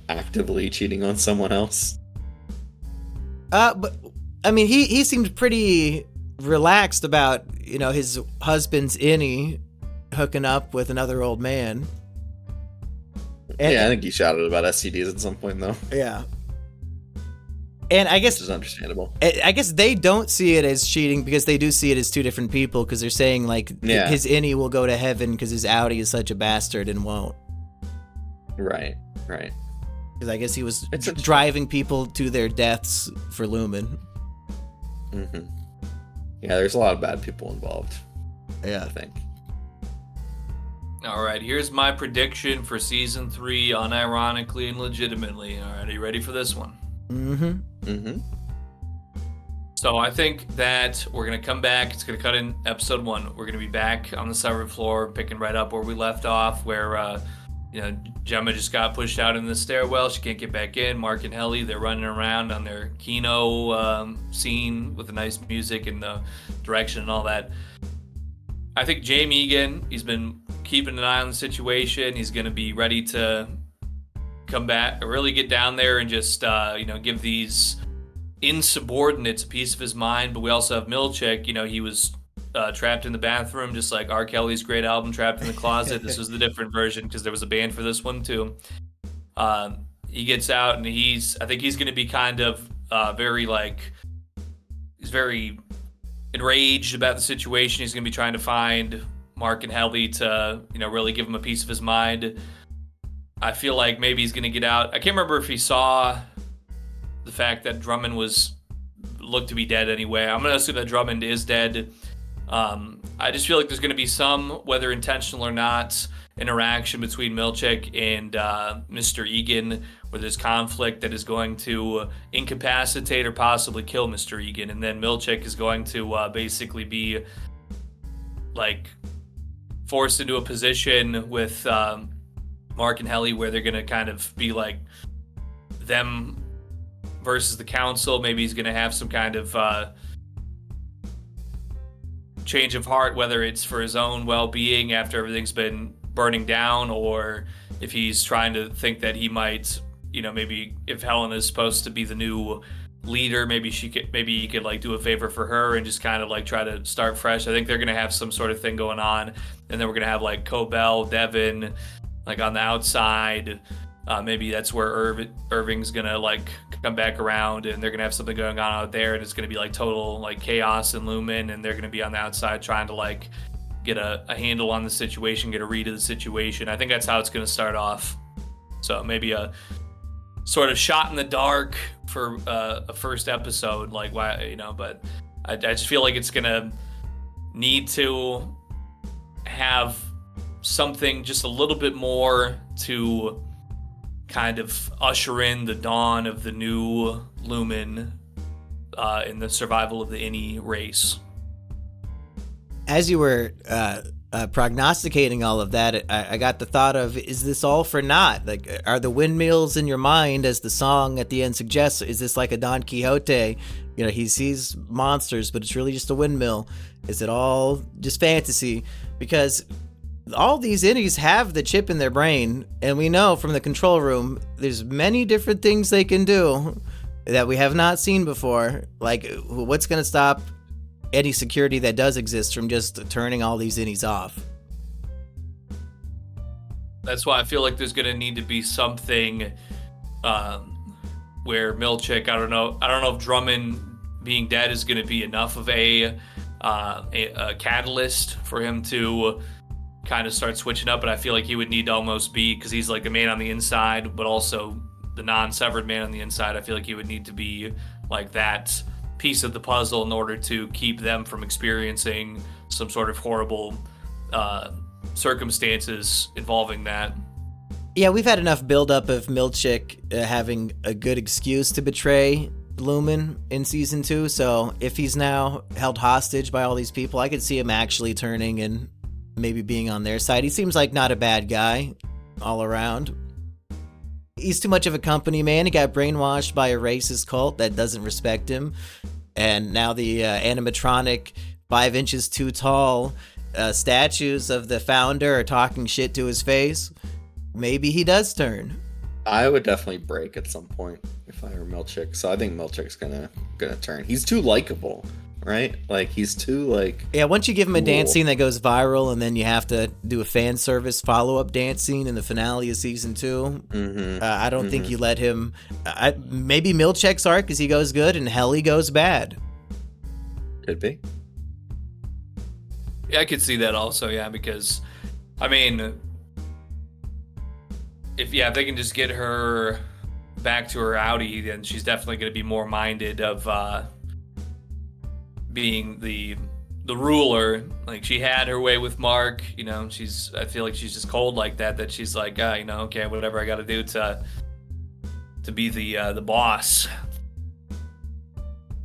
actively cheating on someone else. But I mean, he seemed pretty relaxed about his husband's innie hooking up with another old man. And, yeah, I think he shouted about STDs at some point though. Yeah. And I guess Which is understandable. I guess they don't see it as cheating because they do see it as two different people, because they're saying like his innie will go to heaven because his outie is such a bastard and won't. Right. Because I guess he was driving people to their deaths for Lumen. Mm-hmm. Yeah, there's a lot of bad people involved. Yeah. I think. All right, here's my prediction for season 3, unironically and legitimately. All right, are you ready for this one? Mm-hmm. So I think that we're going to come back. It's going to cut in episode 1. We're going to be back on the 7th floor, picking right up where we left off, where Gemma just got pushed out in the stairwell. She can't get back in. Mark and Helly, they're running around on their kino scene with the nice music and the direction and all that. I think Jaime Egan, he's been keeping an eye on the situation. He's going to be ready to come back, really get down there and just, give these insubordinates a piece of his mind. But we also have Milchick. He was trapped in the bathroom, just like R. Kelly's great album, Trapped in the Closet. This was the different version because there was a band for this one too. He gets out and I think he's going to be kind of he's very enraged about the situation. He's going to be trying to find Mark and Helly to, really give him a piece of his mind. I feel like maybe he's going to get out. I can't remember if he saw the fact that Drummond looked to be dead anyway. I'm going to assume that Drummond is dead. I just feel like there's going to be some, whether intentional or not, interaction between Milchick and Mr. Egan, where there's conflict that is going to incapacitate or possibly kill Mr. Egan. And then Milchick is going to basically be forced into a position with Mark and Helly where they're going to kind of be like them versus the council. Maybe he's going to have some kind of change of heart, whether it's for his own well-being after everything's been burning down, or if he's trying to think that he might, maybe if Helen is supposed to be the new leader, maybe he could do a favor for her and just kind of try to start fresh. I think they're gonna have some sort of thing going on, and then we're gonna have Cobell, Devin, on the outside. Maybe that's where Irving's gonna come back around, and they're gonna have something going on out there, and it's gonna be total chaos and Lumen, and they're gonna be on the outside trying to get a handle on the situation, get a read of the situation. I think that's how it's gonna start off. So maybe a sort of shot in the dark for a first episode, but I just feel like it's gonna need to have something just a little bit more to kind of usher in the dawn of the new Lumen in the survival of the Innie race. As you were prognosticating all of that, I got the thought of, is this all for naught? Are the windmills in your mind, as the song at the end suggests, is this like a Don Quixote? He sees monsters, but it's really just a windmill. Is it all just fantasy? Because all these Innies have the chip in their brain, and we know from the control room there's many different things they can do that we have not seen before. What's going to stop any security that does exist from just turning all these Innies off? That's why I feel like there's going to need to be something where Milchick, I don't know if Drummond being dead is going to be enough of a catalyst for him to kind of start switching up, but I feel like he would need to almost be, because he's the man on the inside, but also the non-severed man on the inside. I feel like he would need to be like that piece of the puzzle in order to keep them from experiencing some sort of horrible circumstances involving that. Yeah, we've had enough buildup of Milchick having a good excuse to betray Lumen in season 2, so if he's now held hostage by all these people, I could see him actually turning and maybe being on their side. He seems like not a bad guy all around. He's too much of a company man. He got brainwashed by a racist cult that doesn't respect him, and now the animatronic 5 inches too tall statues of the founder are talking shit to his face. Maybe he does turn. I would definitely break at some point if I were Milchick. So I think Milchick's gonna turn. He's too likable, right? Like he's too like. Yeah, once you give him a cool. dance scene that goes viral, and then you have to do a fan service follow-up dance scene in the finale of season 2. I don't think you let him. Maybe Milchick's arc because he goes good and Helly goes bad. Could be. Yeah, I could see that also. Yeah, because I mean, if they can just get her back to her Audi, then she's definitely going to be more minded of being the ruler. Like she had her way with Mark, you know. I feel like she's just cold like that. That she's like, you know, okay, whatever I got to do to be the boss.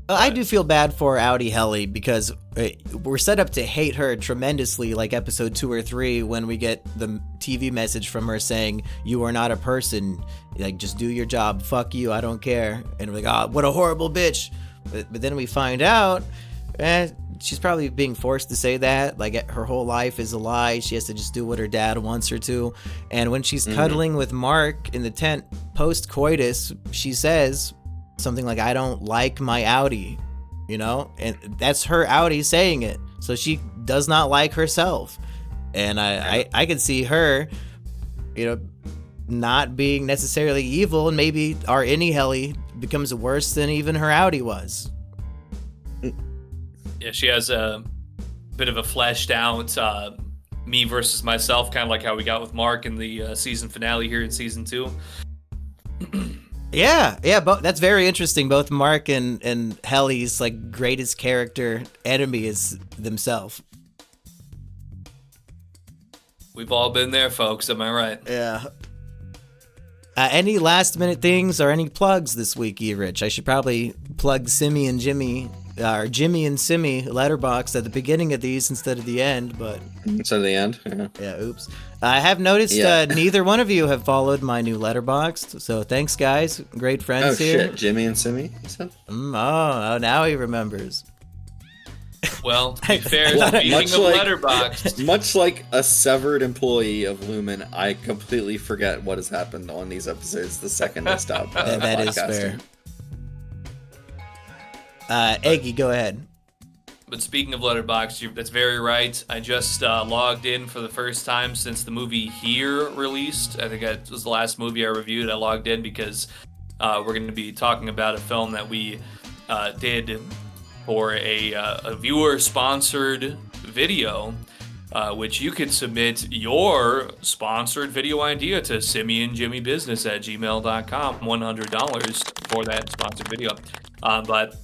I do feel bad for Audi Helly because we're set up to hate her tremendously, like episode 2 or 3, when we get the TV message from her saying, "You are not a person. Like, just do your job. Fuck you. I don't care." And we're like, "Oh, what a horrible bitch." But then we find out, she's probably being forced to say that. Like, her whole life is a lie. She has to just do what her dad wants her to. And when she's cuddling with Mark in the tent post-coitus, she says something like, "I don't like my Audi," you know? And that's her Audi saying it. So she does not like herself. And I could see her, you know, not being necessarily evil, and maybe our Innie Helly becomes worse than even her Audi was. Yeah, she has a bit of a fleshed out me versus myself, kind of like how we got with Mark in the season finale here in season 2. Yeah, but that's very interesting. Both Mark and Helly's like greatest character enemy is themselves. We've all been there, folks. Am I right? Yeah. Any last minute things or any plugs this week, Erich? I should probably plug Simi and Jimmy, or Jimmy and Simi letterbox at the beginning of these instead of the end, but instead of the end. Yeah, oops. I have noticed neither one of you have followed my new letterboxd, so thanks, guys. Great friends here. Oh shit, Jimmy and Simi, you said? Oh, now he remembers. Well, to be fair, speaking of Letterboxd, much like a severed employee of Lumen, I completely forget what has happened on these episodes the second I stop that is fair. Eggy, go ahead. But speaking of Letterboxd, that's very right. I just logged in for the first time since the movie Here released. I think that was the last movie I reviewed. I logged in because we're going to be talking about a film that we did for a viewer-sponsored video, which you could submit your sponsored video idea to simianjimmybusiness@gmail.com, $100 for that sponsored video. But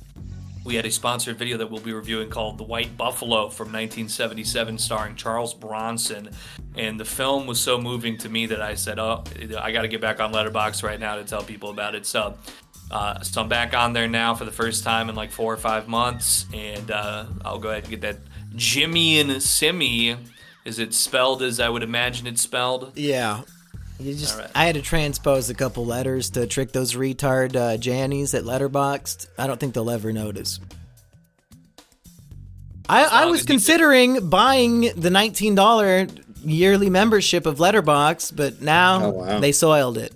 we had a sponsored video that we'll be reviewing called The White Buffalo from 1977, starring Charles Bronson. And the film was so moving to me that I said, oh, I got to get back on Letterboxd right now to tell people about it. So I'm back on there now for the first time in like 4 or 5 months, and I'll go ahead and get that Jimmy and Simi. Is it spelled as I would imagine it's spelled? Yeah. I had to transpose a couple letters to trick those retard Jannies at Letterboxd. I don't think they'll ever notice. I was considering buying the $19 yearly membership of Letterboxd, but now they soiled it.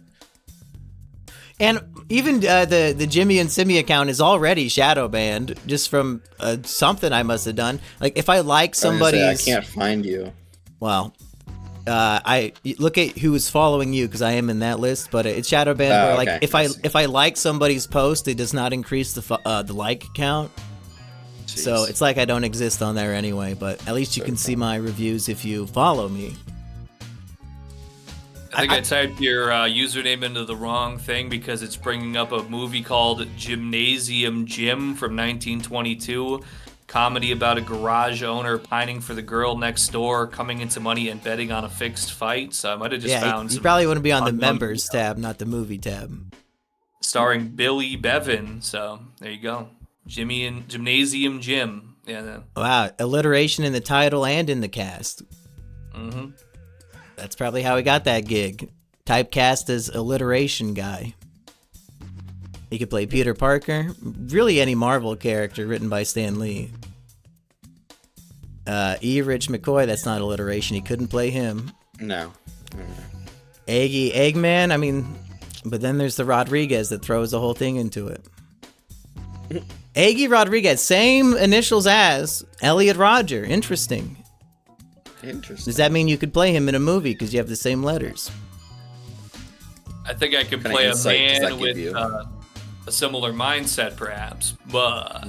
And even the Jimmy and Simi account is already shadow banned just from something I must have done. Like if I like somebody's, I can't find you. Well, I look at who is following you because I am in that list, but it's shadow banned. Like if I like somebody's post, it does not increase the like count. Jeez. So it's like I don't exist on there anyway. But at least you can see my reviews if you follow me. I think I typed your username into the wrong thing because it's bringing up a movie called Gymnasium Jim from 1922. Comedy about a garage owner pining for the girl next door, coming into money and betting on a fixed fight. So I might have just found you some probably wouldn't be on the fun members movies. tab, not the movie tab. Starring Billy Bevan. So there you go. Gymnasium Jim. Yeah. Wow, alliteration in the title and in the cast. Mm-hmm. That's probably how he got that gig. Typecast as alliteration guy. He could play Peter Parker. Really any Marvel character written by Stan Lee. Erich McCoy, that's not alliteration. He couldn't play him. No. Eggy, Eggman, I mean, but then there's the Rodriguez that throws the whole thing into it. Eggy Rodriguez, same initials as Elliot Rodger. Interesting. Does that mean you could play him in a movie because you have the same letters? I think I could What kind play of a insight does that man give with you? a similar mindset, perhaps, but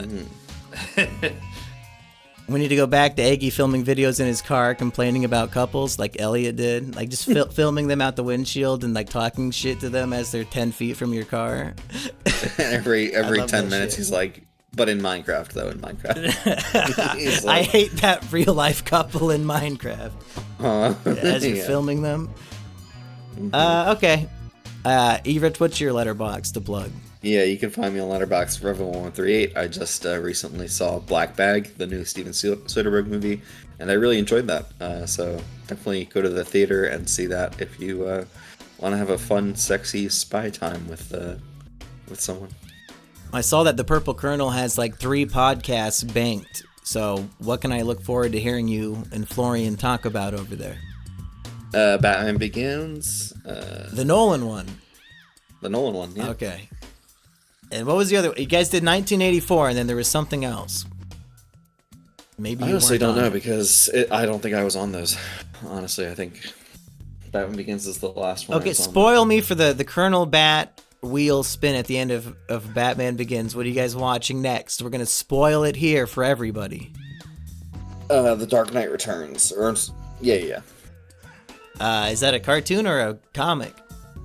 We need to go back to Eggy filming videos in his car complaining about couples like Elliot did. Like just filming them out the windshield and like talking shit to them as they're 10 feet from your car. every love 10 that minutes shit. he's like, but in Minecraft though, in Minecraft. He's I like, hate that real life couple in Minecraft as you're yeah. filming them. Okay. Erich, what's your letterbox to plug? Yeah, you can find me on Letterboxd Revel1138. I just recently saw Black Bag, the new Steven Soderbergh movie, and I really enjoyed that. So definitely go to the theater and see that if you want to have a fun, sexy spy time with someone. I saw that the Purple Colonel has like 3 podcasts banked. So what can I look forward to hearing you and Florian talk about over there? Batman Begins. The Nolan one. The Nolan one, yeah. Okay. And what was the other? You guys did 1984, and then there was something else. Maybe I you honestly weren't don't on know it. because I don't think I was on those. Honestly, I think Batman Begins is the last one. I Okay, was on. spoil me for the Colonel Bat wheel spin at the end of Batman Begins. What are you guys watching next? We're gonna spoil it here for everybody. The Dark Knight Returns. Yeah. Is that a cartoon or a comic?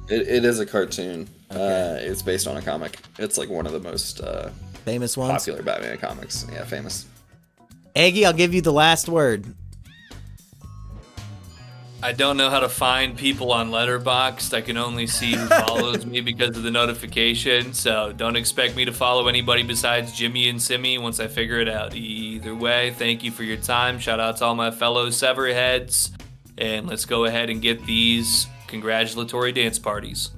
It is a cartoon. Okay. It's based on a comic. It's like one of the most Famous ones? popular Batman comics. Yeah, famous. Eggy, I'll give you the last word. I don't know how to find people on Letterboxd. I can only see who follows me because of the notification. So don't expect me to follow anybody besides Jimmy and Simmy once I figure it out. Either way, thank you for your time. Shout out to all my fellow Severheads. And let's go ahead and get these congratulatory dance parties.